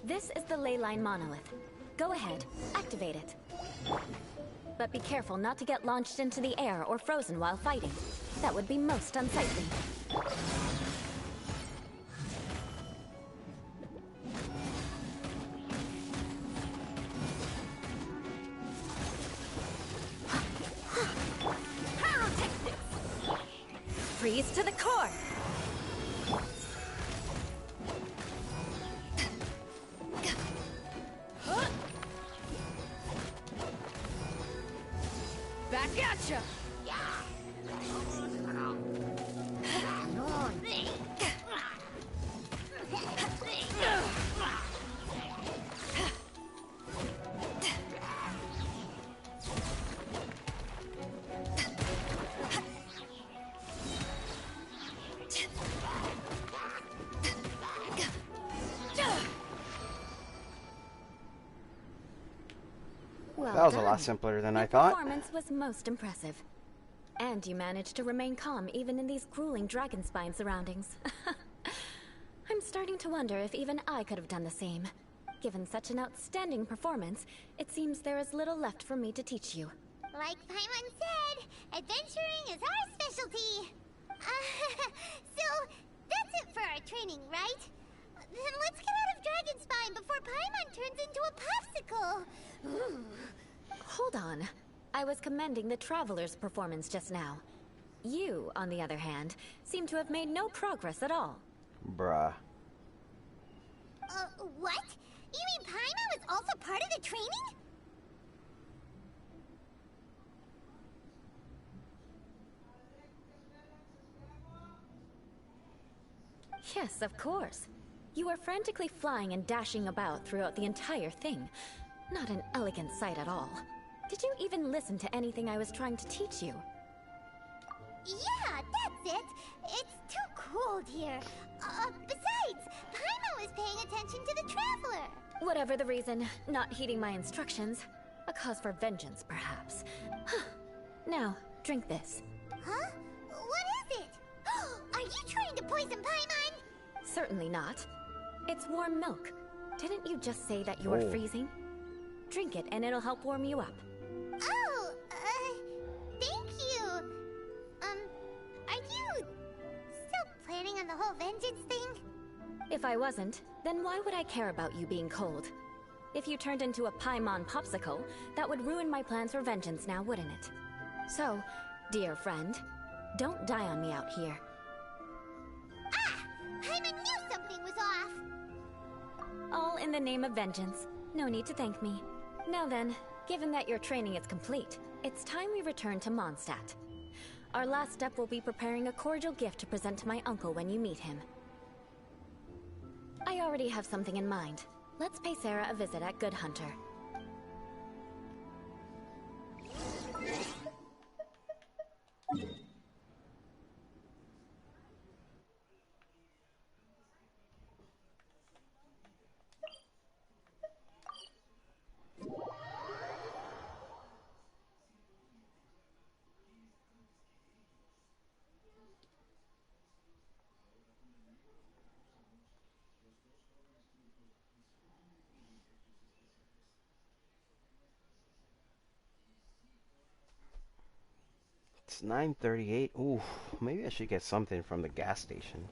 This is the ley line monolith. Go ahead, activate it. But be careful not to get launched into the air or frozen while fighting. That would be most unsightly. Freeze to the core! Gotcha! Well That was a done. lot simpler than Your I thought. performance was most impressive. And you managed to remain calm even in these grueling dragon spine surroundings. I'm starting to wonder if even I could have done the same. Given such an outstanding performance, it seems there is little left for me to teach you. Like Paimon said, adventuring is our specialty. So, that's it for our training, right? Then let's get out of Dragonspine before Paimon turns into a popsicle. Ooh. Hold on. I was commending the Traveler's performance just now. You, on the other hand, seem to have made no progress at all. Bruh. What? You mean Paimon was also part of the training? Yes, of course. You were frantically flying and dashing about throughout the entire thing. Not an elegant sight at all. Did you even listen to anything I was trying to teach you? Yeah, that's it. It's too cold here. Besides, Paimon was paying attention to the Traveler. Whatever the reason, not heeding my instructions. A cause for vengeance, perhaps. Now, drink this. Huh? What is it? Are you trying to poison Paimon? Certainly not. It's warm milk. Didn't you just say that you were freezing? Drink it and it'll help warm you up. Oh, thank you. Are you still planning on the whole vengeance thing? If I wasn't, then why would I care about you being cold? If you turned into a Paimon popsicle, that would ruin my plans for vengeance now, wouldn't it? So, dear friend, don't die on me out here. Ah! Paimon knew something was off! All in the name of vengeance. No need to thank me. Now then, given that your training is complete, it's time we return to Mondstadt. Our last step will be preparing a cordial gift to present to my uncle when you meet him. I already have something in mind. Let's pay Sarah a visit at Good Hunter. It's 9:38. Ooh, maybe I should get something from the gas station.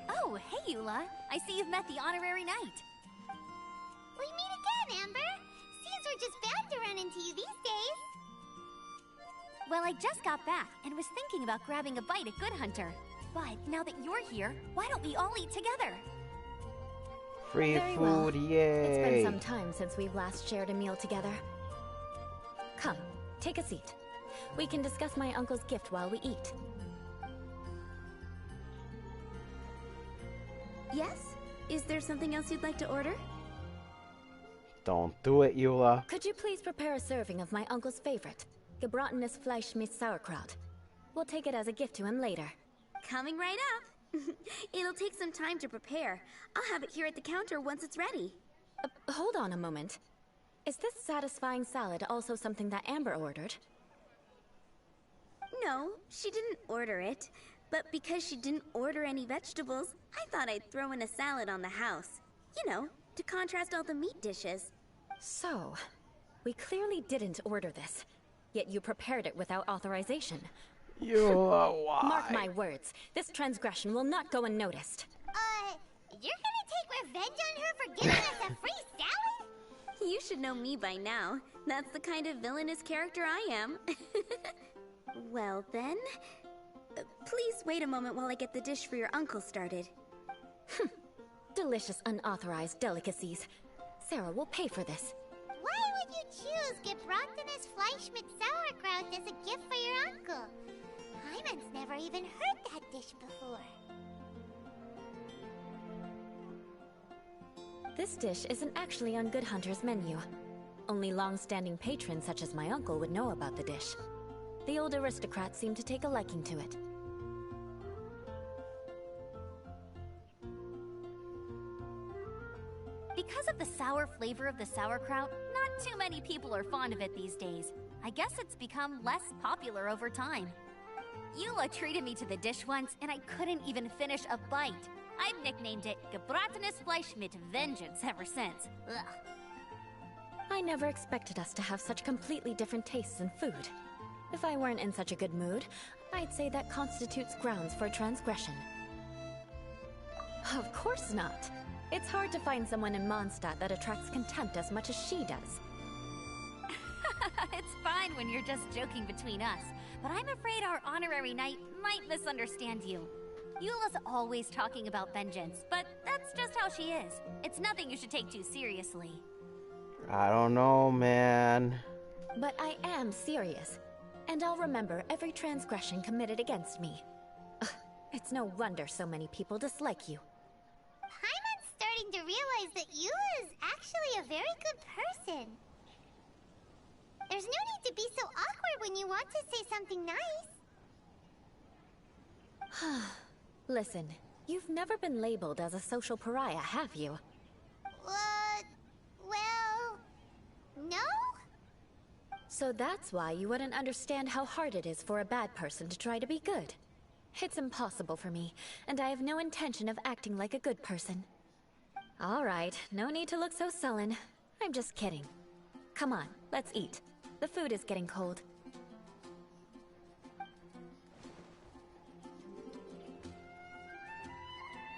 Oh, hey, Eula. I see you've met the honorary knight. We meet again, Amber! Seems we're just bound to run into you these days. Well, I just got back and was thinking about grabbing a bite at Good Hunter. But now that you're here, why don't we all eat together? Free Very food, well. yay! It's been some time since we've last shared a meal together. Come, take a seat. We can discuss my uncle's gift while we eat. Yes? Is there something else you'd like to order? Don't do it, Eula. Could you please prepare a serving of my uncle's favorite, gebratenes Fleisch mit Sauerkraut? We'll take it as a gift to him later. Coming right up. It'll take some time to prepare. I'll have it here at the counter once it's ready. Hold on a moment. Is this satisfying salad also something that Amber ordered? No, she didn't order it. But because she didn't order any vegetables, I thought I'd throw in a salad on the house. You know, to contrast all the meat dishes. So, we clearly didn't order this. Yet you prepared it without authorization. Eula, why? Mark my words, this transgression will not go unnoticed. You're gonna take revenge on her for giving us a free salad? You should know me by now. That's the kind of villainous character I am. Well then, please wait a moment while I get the dish for your uncle started. Delicious unauthorized delicacies. Sarah will pay for this. Why would you choose gebratenes Fleisch mit Sauerkraut as a gift for your uncle? Hyman's never even heard that dish before. This dish isn't actually on Good Hunter's menu. Only long-standing patrons such as my uncle would know about the dish. The old aristocrats seem to take a liking to it. Because of the sour flavor of the sauerkraut, not too many people are fond of it these days. I guess it's become less popular over time. Eula treated me to the dish once, and I couldn't even finish a bite. I've nicknamed it gebratenes Fleisch mit Vengeance ever since. Ugh. I never expected us to have such completely different tastes in food. If I weren't in such a good mood, I'd say that constitutes grounds for transgression. Of course not. It's hard to find someone in Mondstadt that attracts contempt as much as she does. It's fine when you're just joking between us, but I'm afraid our honorary knight might misunderstand you. Eula's always talking about vengeance, but that's just how she is. It's nothing you should take too seriously. I don't know, man. But I am serious, and I'll remember every transgression committed against me. Ugh, it's no wonder so many people dislike you. Hyman's starting to realize that Eula is actually a very good person. There's no need to be so awkward when you want to say something nice. Listen, you've never been labeled as a social pariah, have you? Well, no? So that's why you wouldn't understand how hard it is for a bad person to try to be good. It's impossible for me, and I have no intention of acting like a good person. All right, no need to look so sullen. I'm just kidding. Come on, let's eat. The food is getting cold.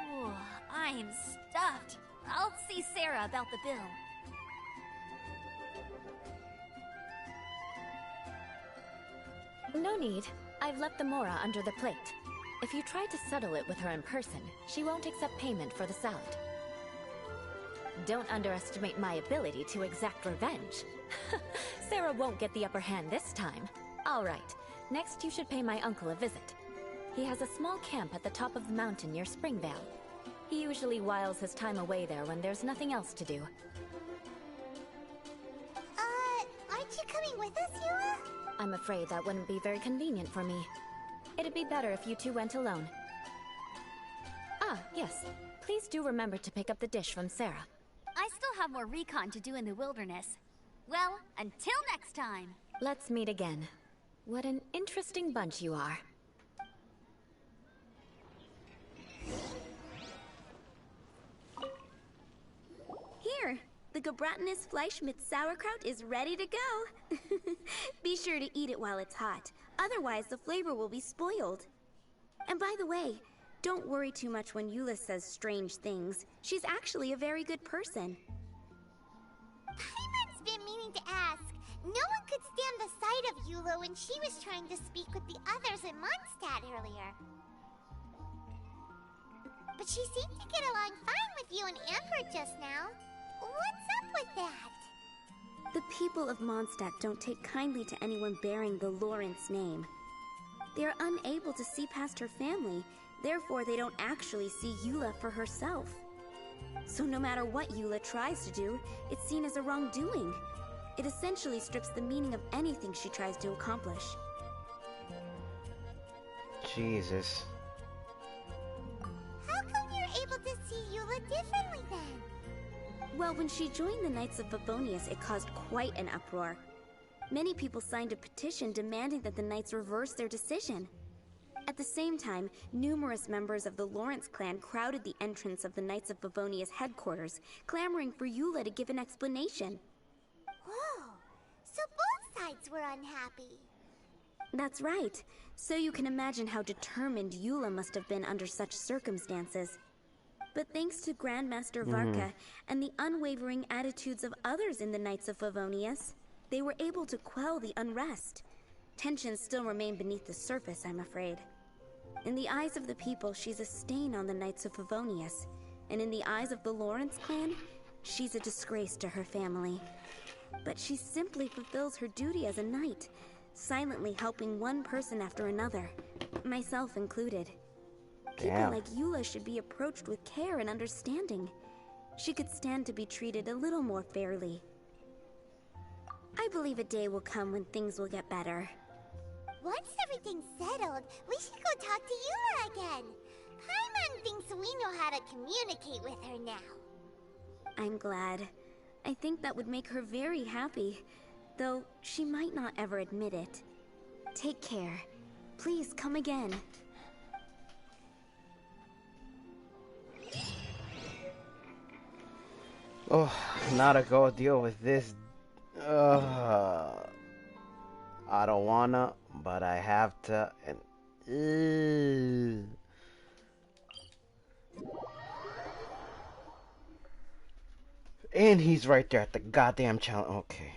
Ooh, I'm stuffed. I'll see Sarah about the bill. No need. I've left the mora under the plate. If you try to settle it with her in person, she won't accept payment for the salad. Don't underestimate my ability to exact revenge. Sarah won't get the upper hand this time. All right, next you should pay my uncle a visit. He has a small camp at the top of the mountain near Springvale. He usually whiles his time away there when there's nothing else to do. Aren't you coming with us, Eula? I'm afraid that wouldn't be very convenient for me. It'd be better if you two went alone. Ah, yes. Please do remember to pick up the dish from Sarah. I still have more recon to do in the wilderness. Well, until next time. Let's meet again. What an interesting bunch you are. Here, the gebratenes Fleisch mit Sauerkraut is ready to go. Be sure to eat it while it's hot, otherwise the flavor will be spoiled. And by the way, don't worry too much when Eula says strange things. She's actually a very good person. Hyman's been meaning to ask. No one could stand the sight of Eula when she was trying to speak with the others in Mondstadt earlier. But she seemed to get along fine with you and Amber just now. What's up with that? The people of Mondstadt don't take kindly to anyone bearing the Lawrence name. They are unable to see past her family, therefore they don't actually see Eula for herself. So no matter what Eula tries to do, it's seen as a wrongdoing. It essentially strips the meaning of anything she tries to accomplish. Jesus. How come you're able to see Eula differently then? Well, when she joined the Knights of Favonius, it caused quite an uproar. Many people signed a petition demanding that the Knights reverse their decision. At the same time, numerous members of the Lawrence clan crowded the entrance of the Knights of Favonius headquarters, clamoring for Eula to give an explanation. Whoa, so both sides were unhappy. That's right. So you can imagine how determined Eula must have been under such circumstances. But thanks to Grandmaster Varka and the unwavering attitudes of others in the Knights of Favonius, they were able to quell the unrest. Tensions still remain beneath the surface, I'm afraid. In the eyes of the people, she's a stain on the Knights of Favonius. And in the eyes of the Lawrence clan, she's a disgrace to her family. But she simply fulfills her duty as a knight, silently helping one person after another, myself included. People like Eula should be approached with care and understanding. She could stand to be treated a little more fairly. I believe a day will come when things will get better. Once everything's settled, we should go talk to Eula again. Paimon thinks we know how to communicate with her now. I'm glad. I think that would make her very happy, though she might not ever admit it. Take care. Please come again. Oh, now to go deal with this. I don't wanna, but I have to. And and he's right there at the goddamn challenge. Okay.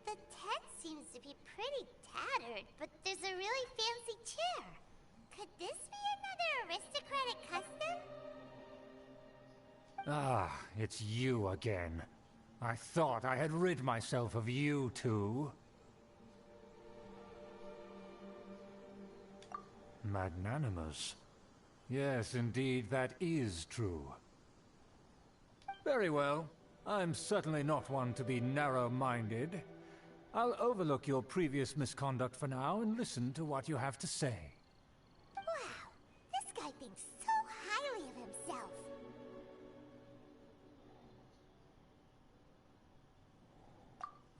The tent seems to be pretty tattered, but there's a really fancy chair. Could this be another aristocratic custom? Ah, it's you again. I thought I had rid myself of you two. Magnanimous. Yes, indeed, that is true. Very well. I'm certainly not one to be narrow-minded. I'll overlook your previous misconduct for now and listen to what you have to say. Wow, this guy thinks so highly of himself.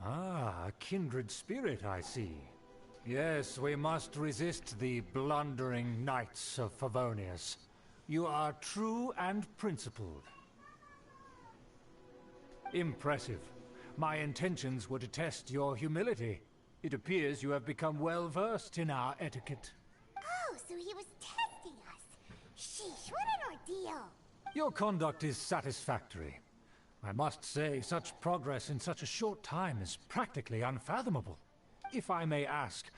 Ah, a kindred spirit, I see. Yes, we must resist the blundering knights of Favonius. You are true and principled. Impressive. My intentions were to test your humility. It appears you have become well versed in our etiquette. Oh, so he was testing us. Sheesh, what an ordeal. Your conduct is satisfactory. I must say, such progress in such a short time is practically unfathomable. If I may ask,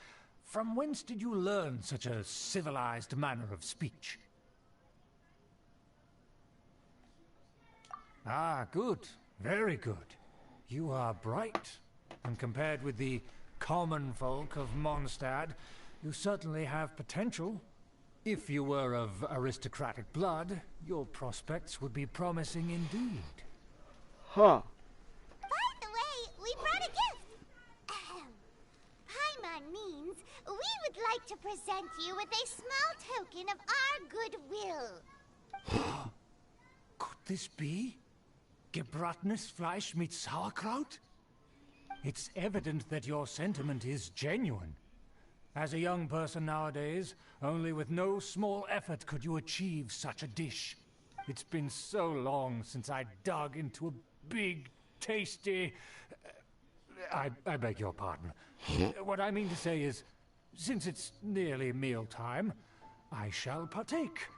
from whence did you learn such a civilized manner of speech? Ah, good. Very good. You are bright, and compared with the common folk of Mondstadt, you certainly have potential. If you were of aristocratic blood, your prospects would be promising indeed. Huh. By the way, we brought a gift. Paimon means we would like to present you with a small token of our goodwill. Could this be? Gebratnes Fleisch mit Sauerkraut? It's evident that your sentiment is genuine. As a young person nowadays, only with no small effort could you achieve such a dish. It's been so long since I dug into a big, tasty... I beg your pardon. What I mean to say is, since it's nearly mealtime, I shall partake.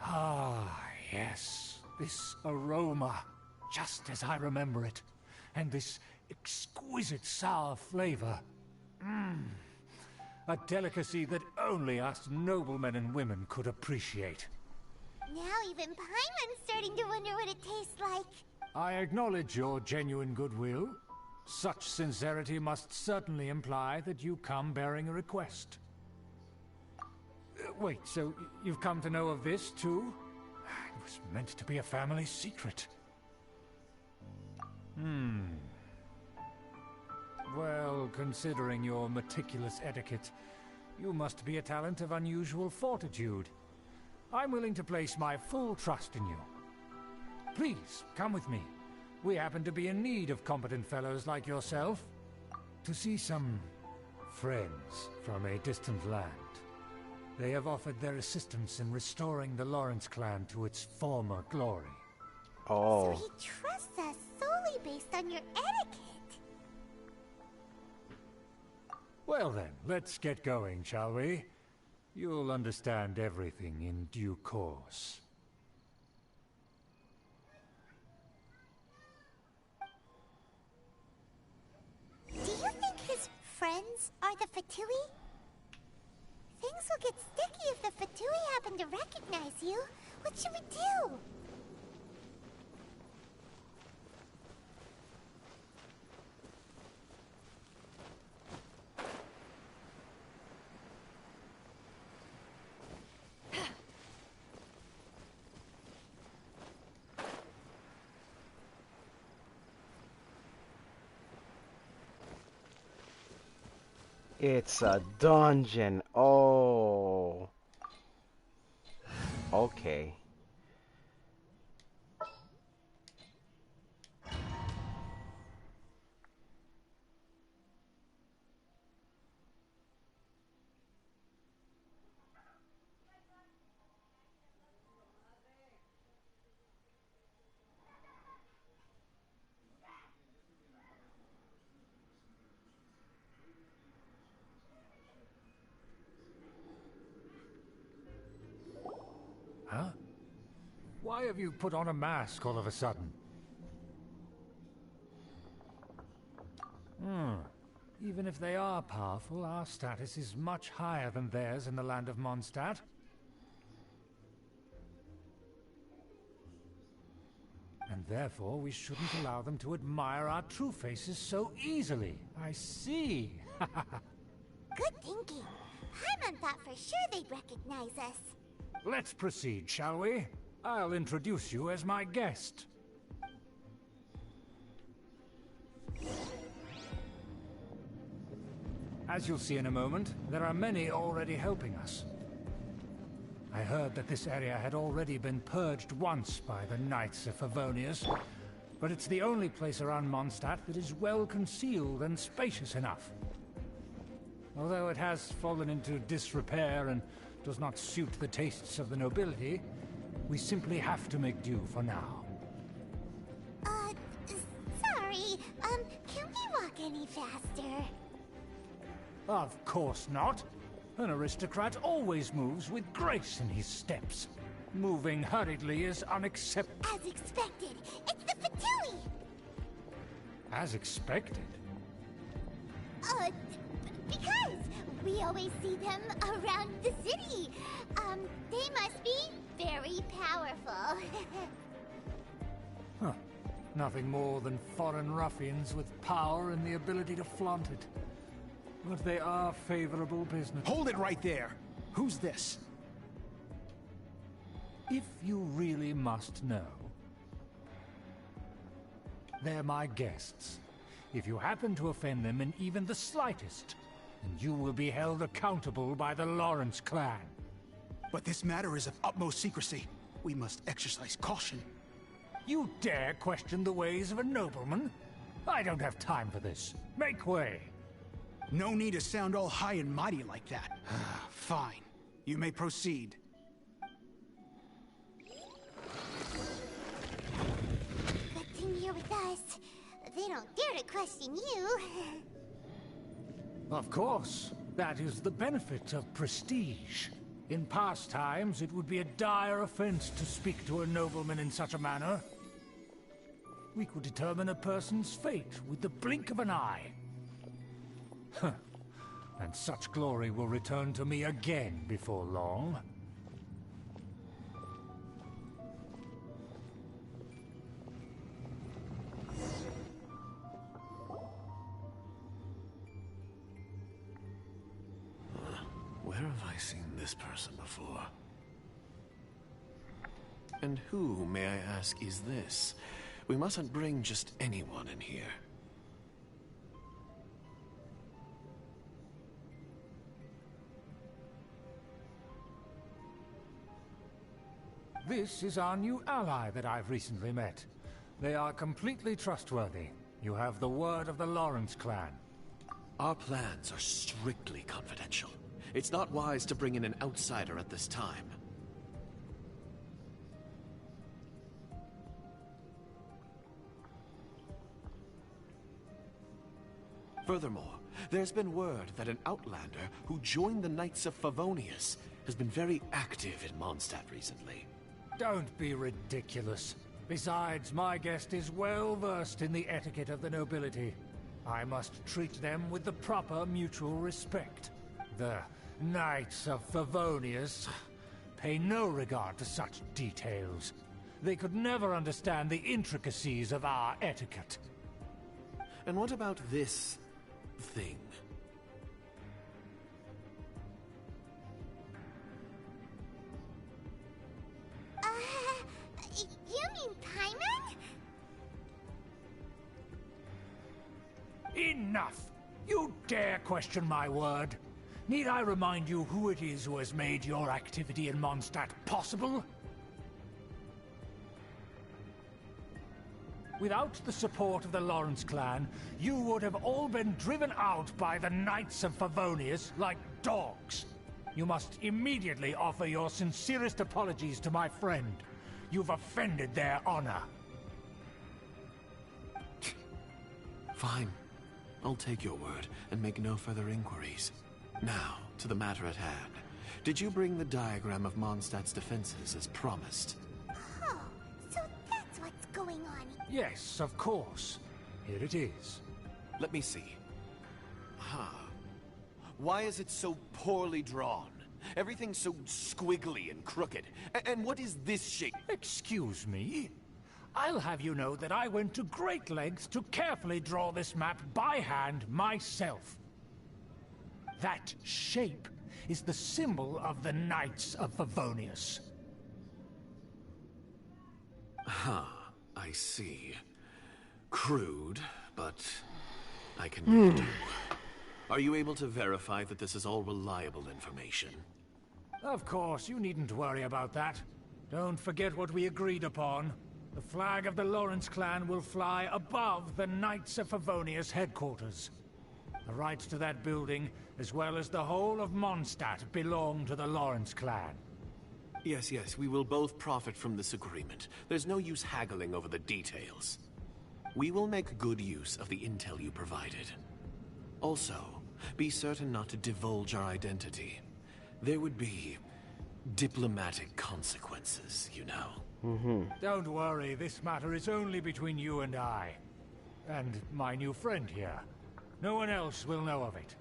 Ah, yes. This aroma, just as I remember it. And this exquisite sour flavor. A delicacy that only us noblemen and women could appreciate. Now even Paimon's starting to wonder what it tastes like. I acknowledge your genuine goodwill. Such sincerity must certainly imply that you come bearing a request. Wait, so you've come to know of this, too? was meant to be a family secret. Well, considering your meticulous etiquette, you must be a talent of unusual fortitude. I'm willing to place my full trust in you. Please, come with me. We happen to be in need of competent fellows like yourself. To see some friends from a distant land. They have offered their assistance in restoring the Lawrence clan to its former glory. Oh. So he trusts us solely based on your etiquette. Well then, let's get going, shall we? You'll understand everything in due course. Do you think his friends are the Fatui? Things will get sticky if the Fatui happen to recognize you. What should we do? It's a dungeon. Oh. Okay. Huh? Why have you put on a mask all of a sudden? Even if they are powerful, our status is much higher than theirs in the land of Mondstadt. And therefore, we shouldn't allow them to admire our true faces so easily. I see. Good thinking. Paimon thought for sure they'd recognize us. Let's proceed, shall we? I'll introduce you as my guest. As you'll see in a moment, there are many already helping us. I heard that this area had already been purged once by the Knights of Favonius, but it's the only place around Mondstadt that is well concealed and spacious enough. Although it has fallen into disrepair and does not suit the tastes of the nobility, we simply have to make do for now. Sorry, can we walk any faster? Of course not. An aristocrat always moves with grace in his steps. Moving hurriedly is unacceptable. As expected, it's the Fatui! As expected? Because we always see them around the city. They must be very powerful. Huh. Nothing more than foreign ruffians with power and the ability to flaunt it. But they are favorable business. Hold it right there! Who's this? If you really must know, they're my guests. If you happen to offend them in even the slightest, then you will be held accountable by the Lawrence clan. But this matter is of utmost secrecy. We must exercise caution. You dare question the ways of a nobleman? I don't have time for this. Make way! No need to sound all high and mighty like that. Fine. You may proceed. Good thing you're with us. They don't dare to question you. Of course. That is the benefit of prestige. In past times, it would be a dire offense to speak to a nobleman in such a manner. We could determine a person's fate with the blink of an eye. Huh. And such glory will return to me again before long. Where have I seen this person before? And who, may I ask, is this? We mustn't bring just anyone in here. This is our new ally that I've recently met. They are completely trustworthy. You have the word of the Lawrence clan. Our plans are strictly confidential. It's not wise to bring in an outsider at this time. Furthermore, there's been word that an outlander who joined the Knights of Favonius has been very active in Mondstadt recently. Don't be ridiculous. Besides, my guest is well versed in the etiquette of the nobility. I must treat them with the proper mutual respect. The Knights of Favonius pay no regard to such details. They could never understand the intricacies of our etiquette. And what about this thing? You mean Paimon? Enough! You dare question my word? Need I remind you who it is who has made your activity in Mondstadt possible? Without the support of the Lawrence clan, you would have all been driven out by the Knights of Favonius like dogs. You must immediately offer your sincerest apologies to my friend. You've offended their honor. Fine. I'll take your word and make no further inquiries. Now, to the matter at hand. Did you bring the diagram of Mondstadt's defenses as promised? Oh, so that's what's going on. Yes, of course. Here it is. Let me see. Huh. Why is it so poorly drawn? Everything's so squiggly and crooked. And what is this shape? Excuse me? I'll have you know that I went to great lengths to carefully draw this map by hand myself. That shape is the symbol of the Knights of Favonius. Huh, I see. Crude, but I can make do. Are you able to verify that this is all reliable information? Of course, you needn't worry about that. Don't forget what we agreed upon. The flag of the Lawrence clan will fly above the Knights of Favonius headquarters. The rights to that building, as well as the whole of Mondstadt, belong to the Lawrence clan. Yes, we will both profit from this agreement. There's no use haggling over the details. We will make good use of the intel you provided. Also, be certain not to divulge our identity. There would be diplomatic consequences, you know. Don't worry, this matter is only between you and I. And my new friend here. No one else will know of it.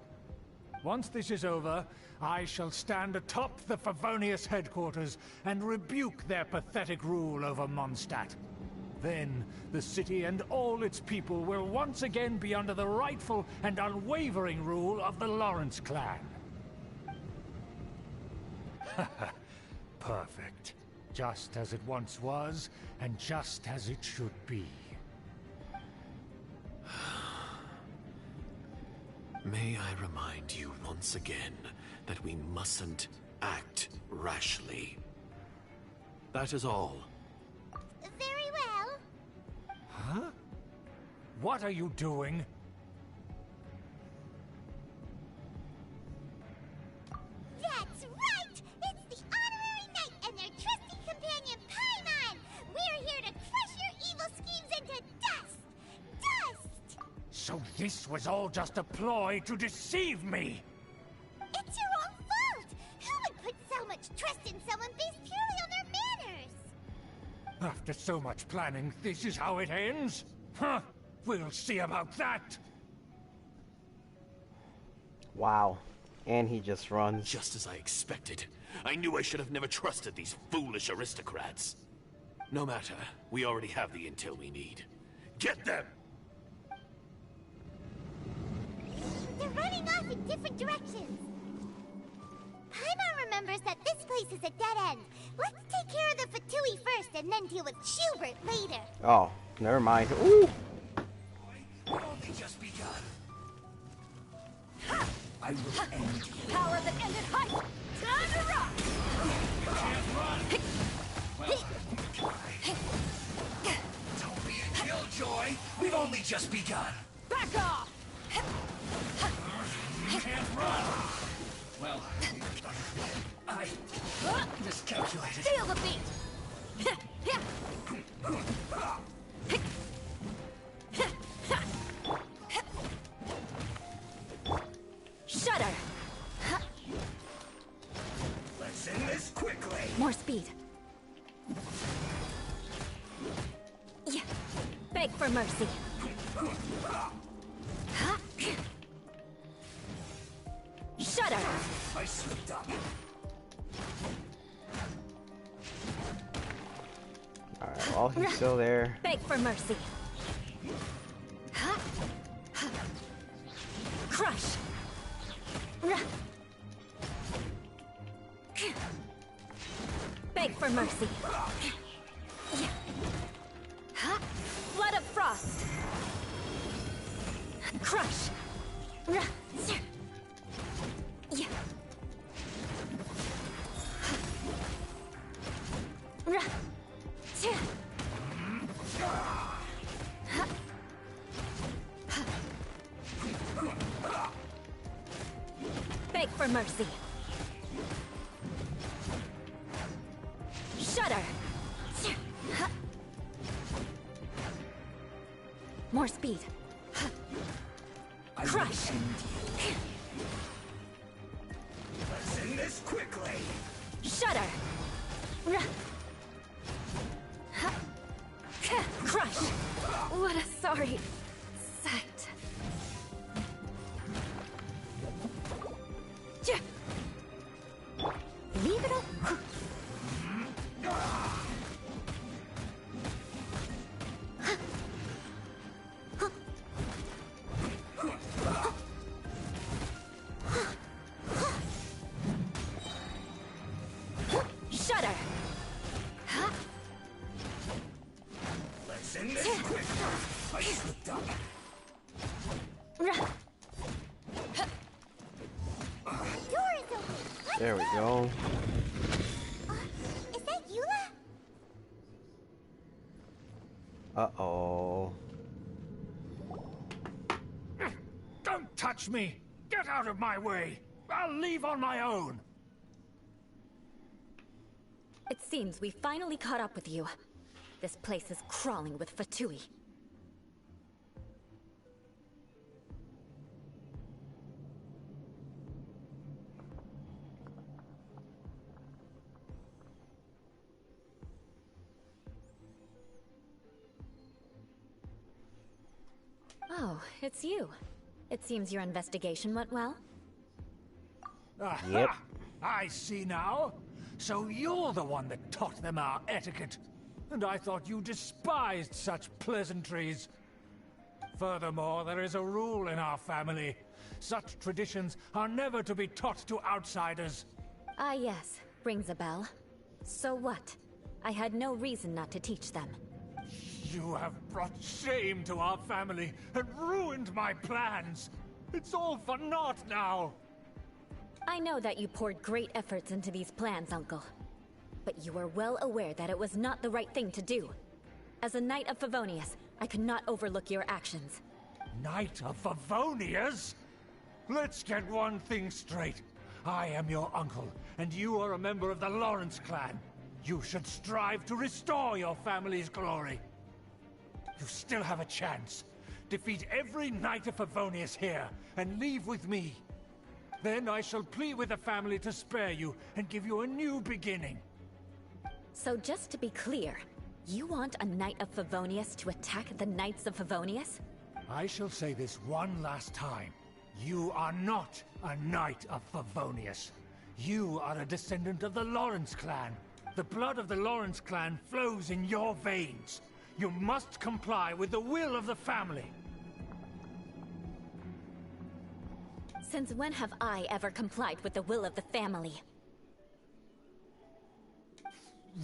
Once this is over, I shall stand atop the Favonius headquarters and rebuke their pathetic rule over Mondstadt. Then, the city and all its people will once again be under the rightful and unwavering rule of the Lawrence clan. Perfect. Just as it once was, and just as it should be. May I remind you once again that we mustn't act rashly. That is all. Very well. Huh? What are you doing? That's right! It's the Honorary Knight and their trusty companion, Paimon! We're here to crush your evil schemes into dust! Dust! So this was all just a ploy to deceive me! It's your own fault! Who would put so much trust in someone based purely on their manners? After so much planning, this is how it ends? Huh? We'll see about that! Wow. And he just runs. Just as I expected. I knew I should have never trusted these foolish aristocrats. No matter, we already have the intel we need. Get them! They're running off in different directions. Paimon remembers that this place is a dead end. Let's take care of the Fatui first and then deal with Schubert later. Oh, never mind. Ooh! We've only just begun. I will end you. Power that ended height! Time to rock! Can't run! Well, don't be a killjoy! We've only just begun! Back off! Can't run! Well, I miscalculated. Feel the beat! Shudder! Let's end this quickly! More speed. Yeah. Beg for mercy. Shudder! I slipped up. Alright, well, he's still there. Beg for mercy. Crush! Beg for mercy. Flood of frost. Crush. Beg for mercy. Shudder. More speed. Crush. Let's end this quickly! Shudder. Crush. What a sorry sight. Leave it up. Shudder. Let's end this quickly! I slipped up. Door is open. Let's There we go. Is that Eula? Uh-oh. Don't touch me! Get out of my way! I'll leave on my own! It seems we finally caught up with you. This place is crawling with Fatui. Oh, it's you. It seems your investigation went well. Yep. I see now. So you're the one that taught them our etiquette. And I thought you despised such pleasantries. Furthermore, there is a rule in our family. Such traditions are never to be taught to outsiders. Ah yes, rings a bell. So what? I had no reason not to teach them. You have brought shame to our family and ruined my plans. It's all for naught now. I know that you poured great efforts into these plans, Uncle. But you were well aware that it was not the right thing to do. As a Knight of Favonius, I could not overlook your actions. Knight of Favonius? Let's get one thing straight. I am your uncle, and you are a member of the Lawrence clan. You should strive to restore your family's glory. You still have a chance. Defeat every Knight of Favonius here, and leave with me. Then I shall plead with the family to spare you, and give you a new beginning. So just to be clear, you want a Knight of Favonius to attack the Knights of Favonius? I shall say this one last time. You are not a Knight of Favonius. You are a descendant of the Lawrence clan. The blood of the Lawrence clan flows in your veins. You must comply with the will of the family. Since when have I ever complied with the will of the family?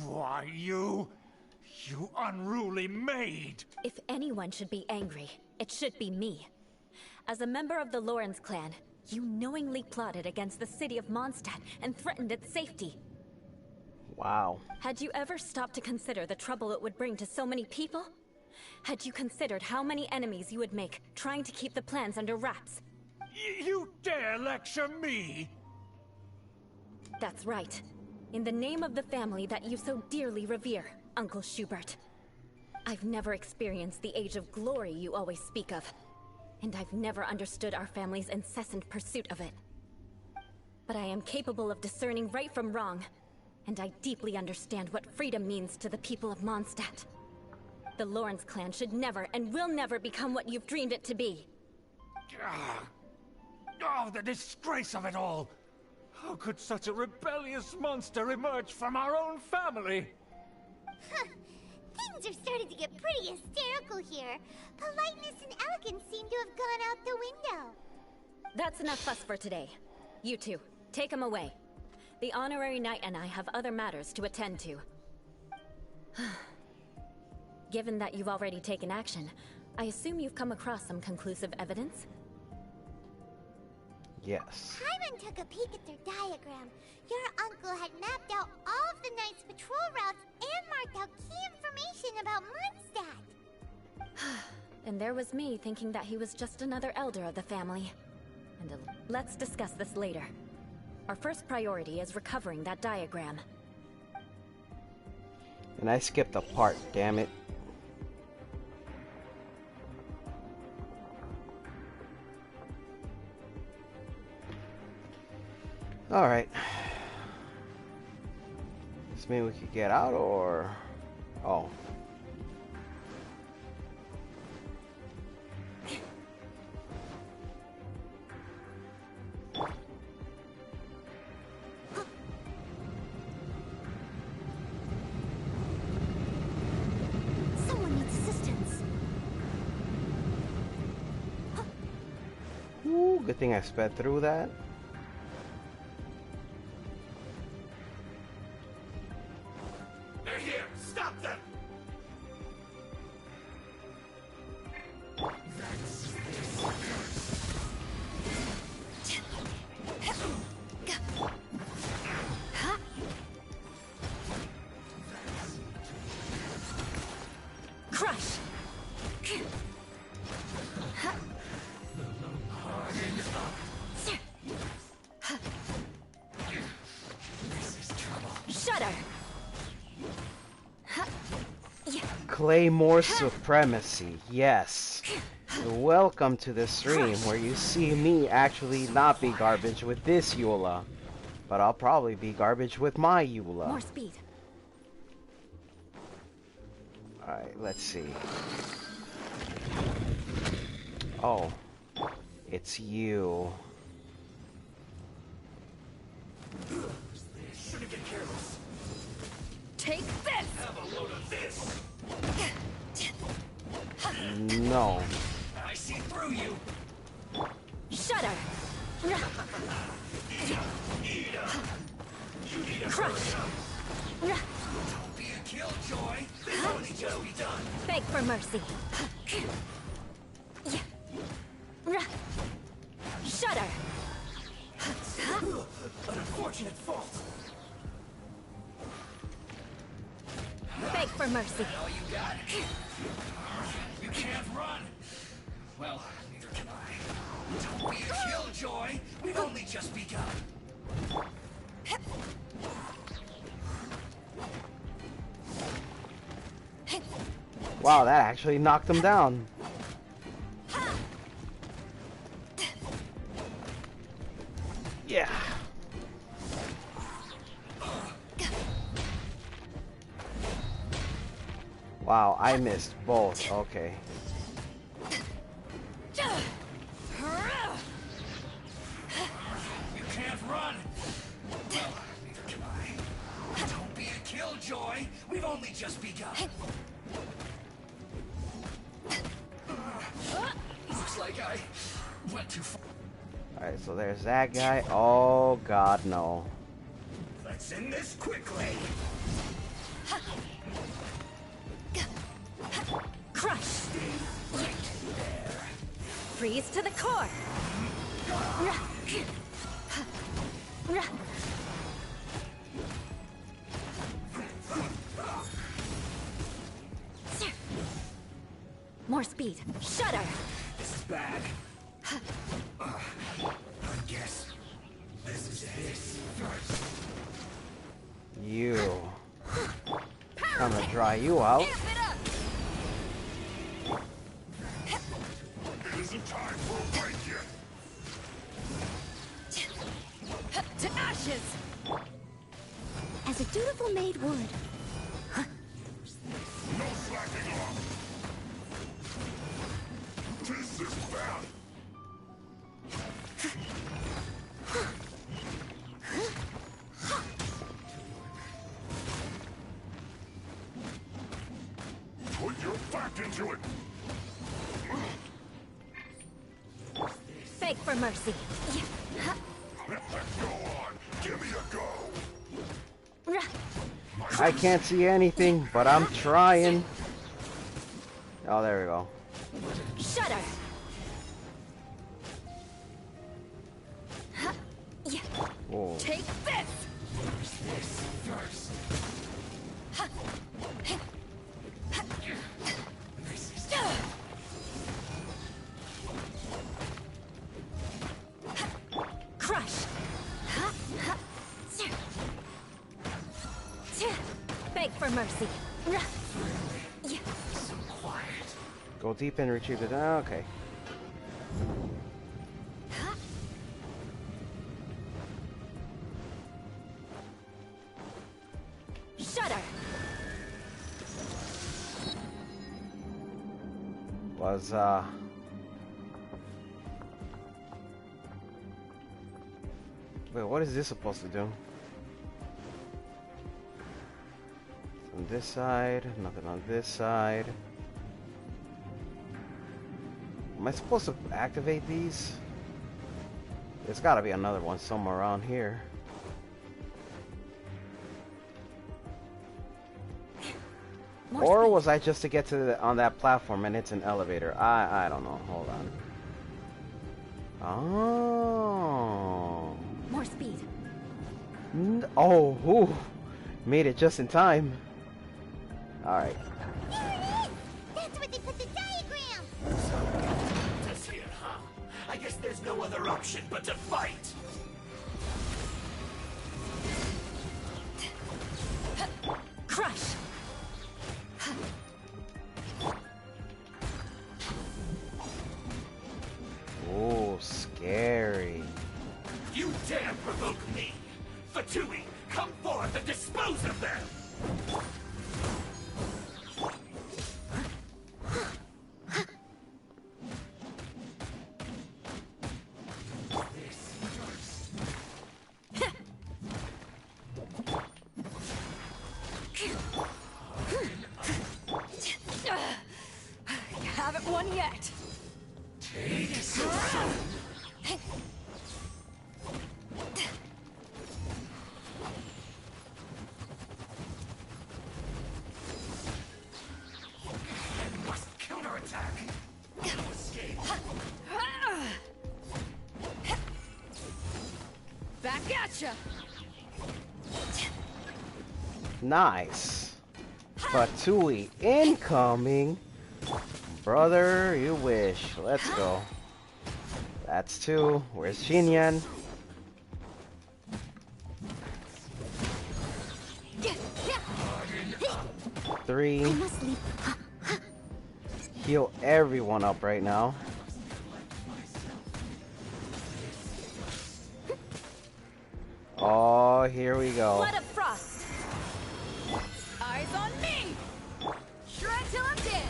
Why, you unruly maid! If anyone should be angry, it should be me. As a member of the Lawrence clan, you knowingly plotted against the city of Mondstadt and threatened its safety. Wow. Had you ever stopped to consider the trouble it would bring to so many people? Had you considered how many enemies you would make trying to keep the plans under wraps? You dare lecture me? That's right. In the name of the family that you so dearly revere, Uncle Schubert. I've never experienced the age of glory you always speak of. And I've never understood our family's incessant pursuit of it. But I am capable of discerning right from wrong, and I deeply understand what freedom means to the people of Mondstadt. The Lawrence clan should never and will never become what you've dreamed it to be. Oh, the disgrace of it all! How could such a rebellious monster emerge from our own family? Things are starting to get pretty hysterical here. Politeness and elegance seem to have gone out the window. That's enough fuss for today. You two, take him away. The honorary knight and I have other matters to attend to. Given that you've already taken action, I assume you've come across some conclusive evidence? Yes. Hyman took a peek at their diagram. Your uncle had mapped out all of the Knight's patrol routes and marked out key information about Mondstadt. And there was me thinking that he was just another elder of the family. And let's discuss this later. Our first priority is recovering that diagram. And I skipped a part, damn it. Alright. This mean we could get out, or... Oh. Someone needs assistance. Ooh, good thing I sped through that. They're here! Stop them! Crush! Shudder! Claymore supremacy, yes. Welcome to the stream where you see me actually not be garbage with this Eula, but I'll probably be garbage with my Eula. More speed. Alright, let's see. Oh, it's you. Shouldn't get careless. Take this! Have a load of this! No. I see through you! Shudder! Crush! Don't be a killjoy! This only just begun! Beg for mercy. Shudder! An unfortunate fault! Beg for mercy. All you got? You can't run! Well, neither can I. Don't be a killjoy! We've only just begun! Wow, that actually knocked him down. Yeah. Wow, I missed both. Okay. You can't run! Well, neither can I. Don't be a killjoy! We've only just begun! Looks like I went too far. Alright, so there's that guy. Oh god, no. Let's end this quickly! Crush! Freeze to the core! More speed. Shudder! This is bad. I guess this is this first. You. I'm gonna dry you out. It isn't time for a fight yet. To ashes! As a dutiful maid would. No slacking off. This is bad. Put your back into it. Beg for mercy. Go on, give me a go. I can't see anything, but I'm trying. Oh, there we go. Shudder! Whoa. Take this! This first. Crush! Beg for mercy. So quiet. Go deep and retrieve it. Ah, okay. Shudder! Was wait, what is this supposed to do? On this side, nothing on this side. Am I supposed to activate these? There's gotta be another one somewhere around here. Or was I just to get to on that platform and it's an elevator? I don't know. Hold on. Oh. More speed. Oh, whew. Made it just in time. All right. That's where they put the diagram! Just here, huh? I guess there's no other option but to fight. Crush! Oh, scary. You dare provoke me! Fatui, come forth and dispose of them! Haven't won yet. Take some. Must counterattack. No escape. Back at ya. Nice. Fatui incoming. Brother, you wish. Let's go. That's 2. Where's Xinyan? Three. I must leave. Heal everyone up right now. Oh, here we go. Blood of frost. Eyes on me. Shred till I'm dead.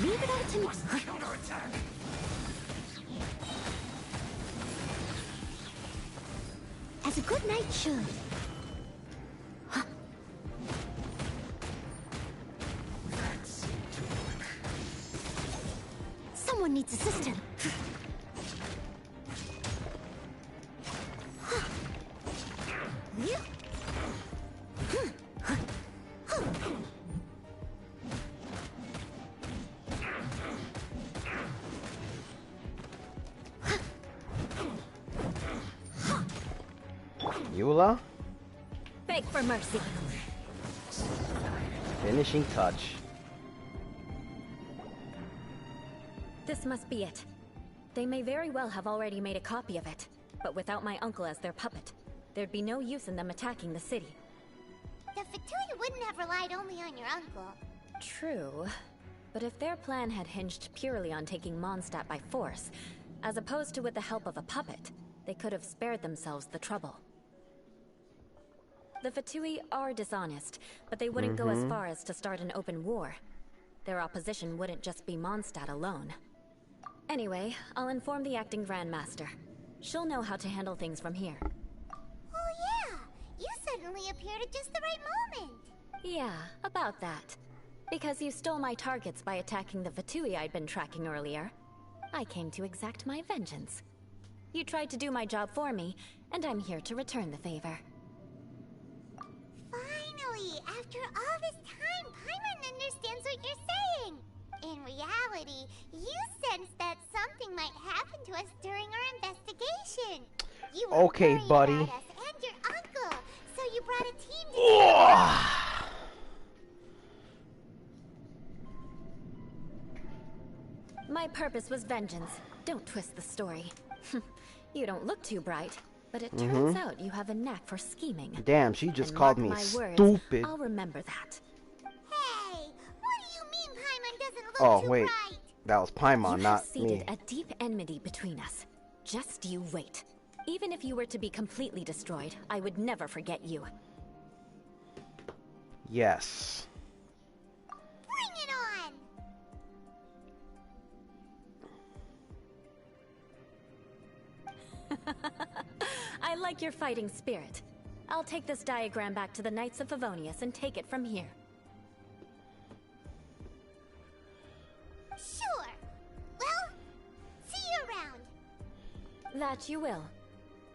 Leave it all to me. Counterattack. As a good knight should. Someone needs assistance. Eula? Beg for mercy. Finishing touch. This must be it. They may very well have already made a copy of it, but without my uncle as their puppet, there'd be no use in them attacking the city. The Fatui wouldn't have relied only on your uncle. True. But if their plan had hinged purely on taking Mondstadt by force, as opposed to with the help of a puppet, they could have spared themselves the trouble. The Fatui are dishonest, but they wouldn't go as far as to start an open war. Their opposition wouldn't just be Mondstadt alone. Anyway, I'll inform the acting Grandmaster. She'll know how to handle things from here. Oh yeah! You suddenly appeared at just the right moment! Yeah, about that. Because you stole my targets by attacking the Fatui I'd been tracking earlier, I came to exact my vengeance. You tried to do my job for me, and I'm here to return the favor. Finally! After all this time, Paimon understands what you're saying! In reality, you sensed that something might happen to us during our investigation. You were okay, worried buddy. about us and your uncle, so you brought a team together. My purpose was vengeance. Don't twist the story. You don't look too bright, but it turns out you have a knack for scheming. Damn, she just And called mark me my words, stupid. I'll remember that. Hey, what do you mean Paimon doesn't look Oh, too wait. bright? That was Paimon, You have not seeded me. a deep enmity between us. Just you wait. Even if you were to be completely destroyed, I would never forget you. Yes. Bring it on! I like your fighting spirit. I'll take this diagram back to the Knights of Favonius and take it from here. Sure. Well, see you around. That you will.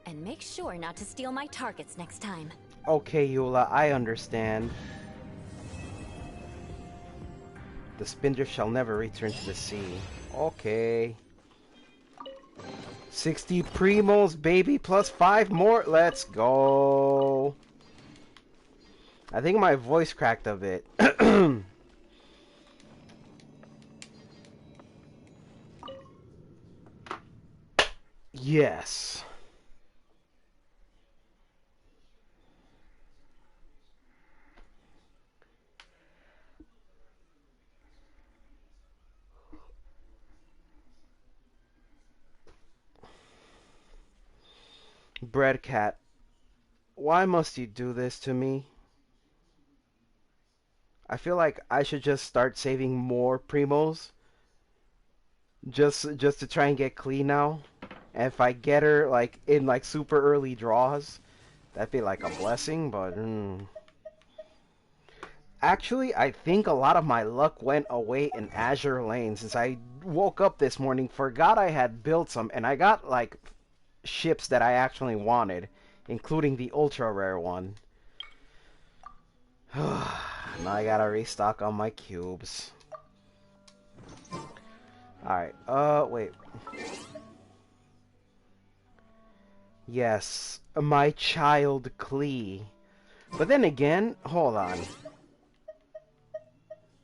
And make sure not to steal my targets next time. Okay, Eula, I understand. The Spindrift shall never return to the sea. Okay. 60 primos, baby, plus 5 more. Let's go. I think my voice cracked a bit. Yes. Bread Cat, why must you do this to me? I feel like I should just start saving more primos. Just to try and get clean now. And if I get her like in like super early draws, that'd be like a blessing, but actually I think a lot of my luck went away in Azure Lane since I woke up this morning, forgot I had built some, and I got like ships that I actually wanted, including the ultra rare one. Now I gotta restock on my cubes. Alright, wait. Yes, my child Klee. But then again, hold on.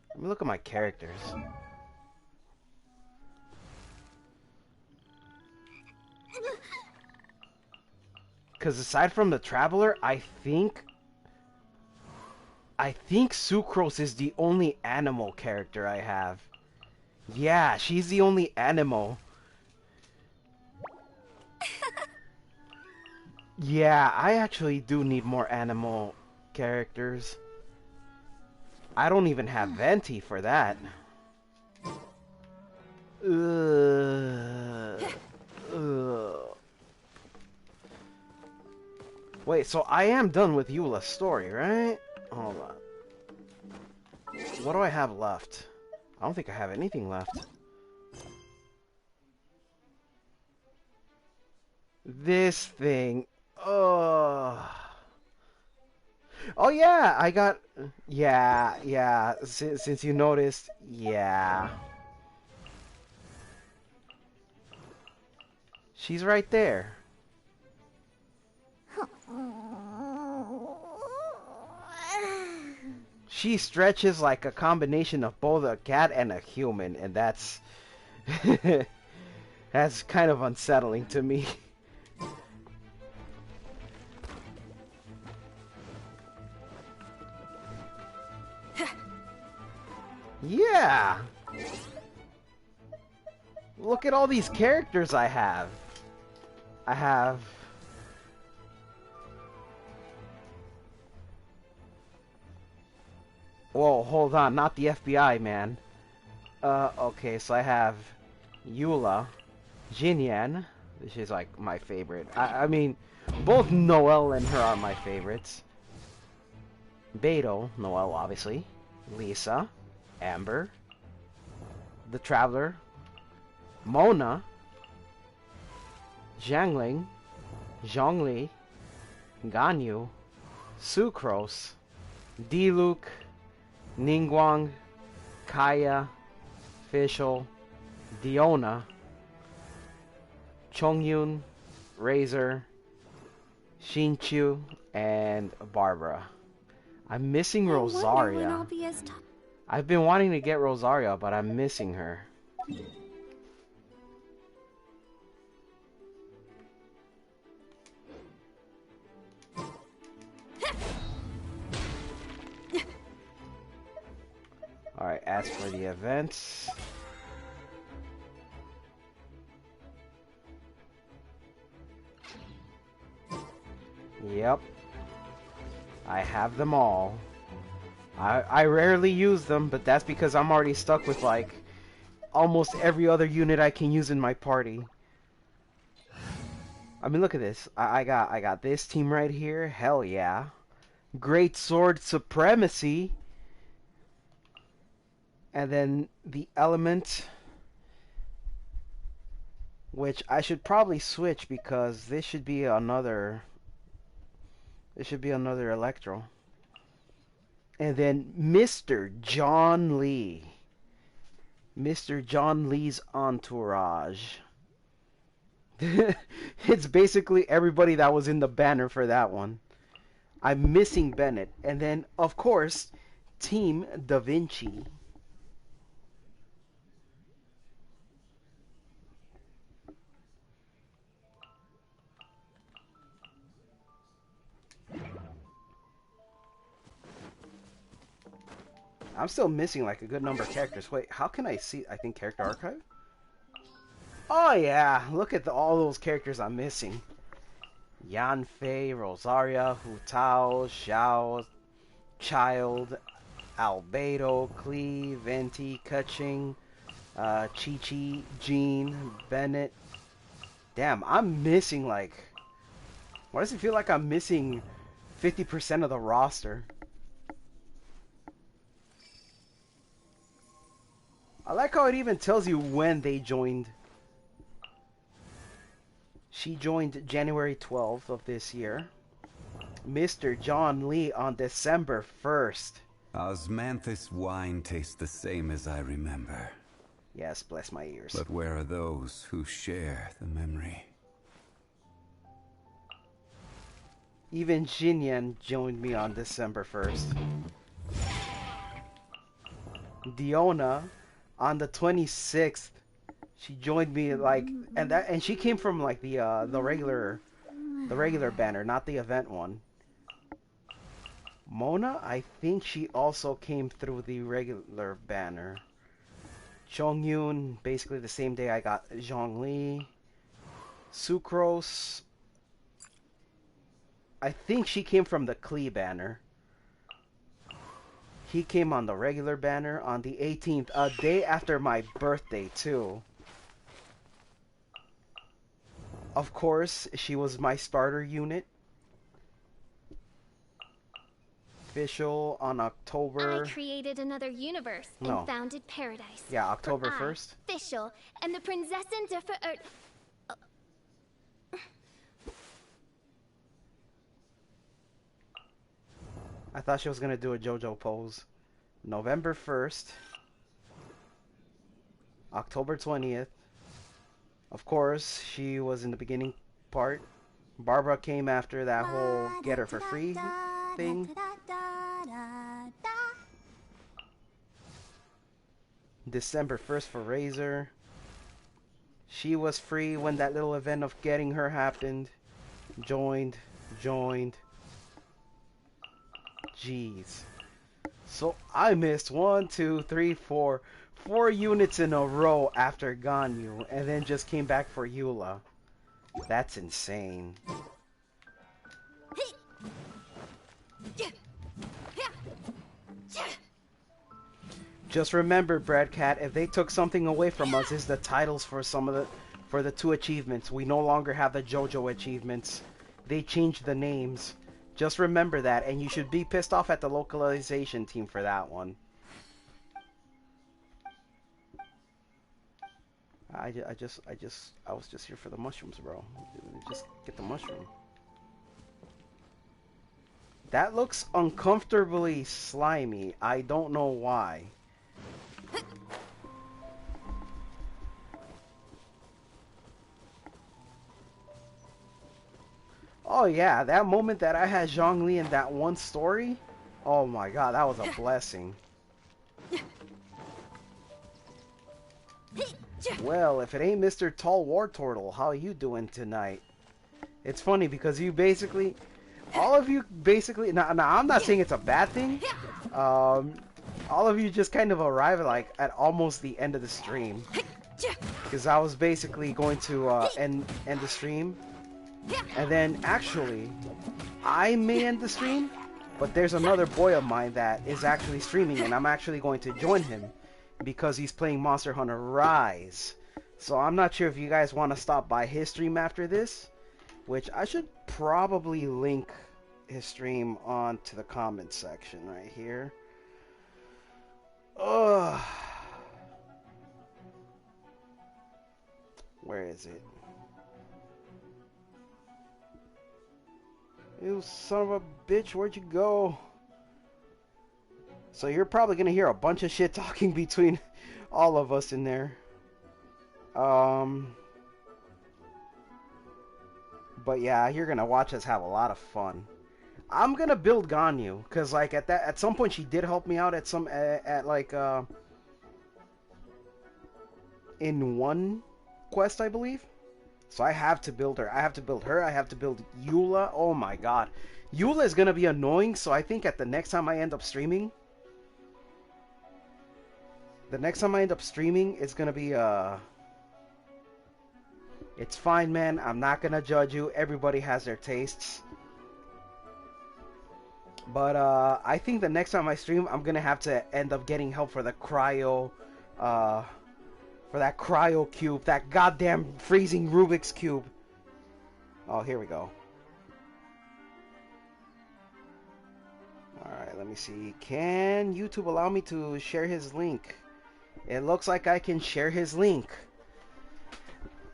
Let me look at my characters. Because aside from the Traveler, I think Sucrose is the only animal character I have. Yeah, she's the only animal. Yeah, I actually do need more animal characters. I don't even have Venti for that. Wait, so I am done with Eula's story, right? Hold on. What do I have left? I don't think I have anything left. This thing. Oh. Oh yeah, I got. Yeah. Since you noticed, yeah. She's right there. She stretches like a combination of both a cat and a human, and that's that's kind of unsettling to me. Yeah! Look at all these characters I have. I have... Whoa, hold on, not the FBI, man. Okay, so I have Eula, Jinyan, which is like my favorite. I mean, both Noelle and her are my favorites. Beto, Noelle obviously, Lisa, Amber, the Traveler, Mona, Jiangling, Zhongli, Ganyu, Sucrose, Diluc, Ningguang, Kaya, Fischl, Diona, Chongyun, Razor, Xinqiu, and Barbara. I'm missing Rosaria. I've been wanting to get Rosaria, but I'm missing her. Alright, as for the events... Yep. I have them all. I rarely use them, but that's because I'm already stuck with, like, almost every other unit I can use in my party. I mean, look at this. I got this team right here. Hell yeah. Great Sword Supremacy. And then the Element, which I should probably switch because this should be another Electro. And then Mr. John Lee. Mr. John Lee's entourage. It's basically everybody that was in the banner for that one. I'm missing Bennett. And then, of course, Team Da Vinci. I'm still missing like a good number of characters. Wait, how can I see? I think Character Archive? Oh yeah, look at all those characters I'm missing. Yanfei, Rosaria, Hu Tao, Xiao, Child, Albedo, Cleve, Venti, Kuching, Chi-Chi, Jean, Bennett. Damn, I'm missing like... Why does it feel like I'm missing 50% of the roster? I like how it even tells you when they joined. She joined January 12th of this year. Mr. John Lee on December 1st. Osmanthus wine tastes the same as I remember. Yes, bless my ears. But where are those who share the memory? Even Jinyan joined me on December 1st. Diona on the 26th. She joined me like and she came from like the regular banner, not the event one. Mona, I think she also came through the regular banner. Chongyun, basically the same day I got Zhongli. Sucrose, I think she came from the Klee banner. He came on the regular banner on the 18th, a day after my birthday too. Of course, she was my starter unit. Official on October... I created another universe and founded paradise. Yeah, October 1st. Official, and the Prinzessin der I thought she was going to do a JoJo pose. November 1st. October 20th. Of course, she was in the beginning part. Barbara came after that whole get her for free thing. December 1st for Razor. She was free when that little event of getting her happened. Joined. Jeez. So I missed 1, 2, 3, 4 units in a row after Ganyu, and then just came back for Eula. That's insane. Just remember, Bradcat, if they took something away from us, is the titles for the 2 achievements. We no longer have the JoJo achievements. They changed the names. Just remember that, and you should be pissed off at the localization team for that one. I was just here for the mushrooms, bro. Just get the mushroom. That looks uncomfortably slimy. I don't know why. Oh yeah, that moment that I had Zhongli in that one story, oh my god, that was a blessing. Well, if it ain't Mr. Tall War Turtle, how you doing tonight? It's funny because you basically, all of you basically, now I'm not saying it's a bad thing, all of you just kind of arrive like at almost the end of the stream. Because I was basically going to end the stream. And then, actually, I may end the stream, but there's another boy of mine that is actually streaming, and I'm actually going to join him because he's playing Monster Hunter Rise. So I'm not sure if you guys want to stop by his stream after this, which I should probably link his stream onto the comment section right here. Ugh. Where is it? You son of a bitch, where'd you go? So you're probably gonna hear a bunch of shit talking between all of us in there. But yeah, you're gonna watch us have a lot of fun. I'm gonna build Ganyu, cause like at some point she did help me out at in one quest, I believe. So I have to build her. I have to build her. I have to build Eula. Oh my god. Eula is going to be annoying, so I think at the next time I end up streaming... it's going to be, It's fine, man. I'm not going to judge you. Everybody has their tastes. But, I think the next time I stream, I'm going to have to end up getting help for the cryo, for that cryo cube, that goddamn freezing Rubik's cube. Oh, here we go. Alright, let me see. Can YouTube allow me to share his link? It looks like I can share his link.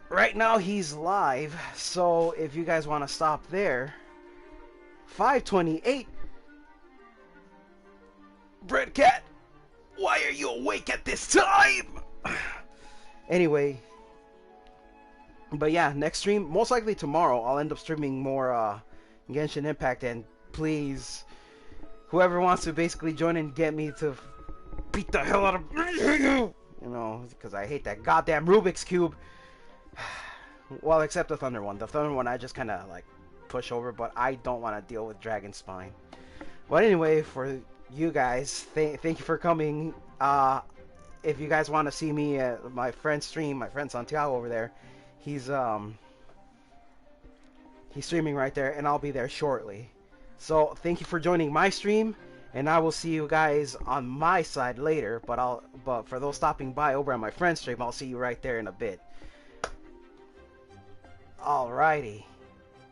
Right now he's live, so if you guys want to stop there. 5:28. Breadcat, why are you awake at this time? Anyway, but yeah, next stream, most likely tomorrow, I'll end up streaming more Genshin Impact, and please, whoever wants to basically join and get me to beat the hell out of you know, because I hate that goddamn Rubik's Cube. Well, except the Thunder one. The Thunder one I just kind of like push over, but I don't want to deal with Dragon Spine. But anyway, for you guys, thank you for coming. If you guys want to see me at my friend's stream, my friend Santiago over there, he's streaming right there, and I'll be there shortly. So thank you for joining my stream, and I will see you guys on my side later. But for those stopping by over on my friend's stream, I'll see you right there in a bit. Alrighty,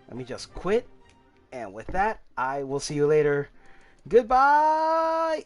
let me just quit, and with that, I will see you later. Goodbye.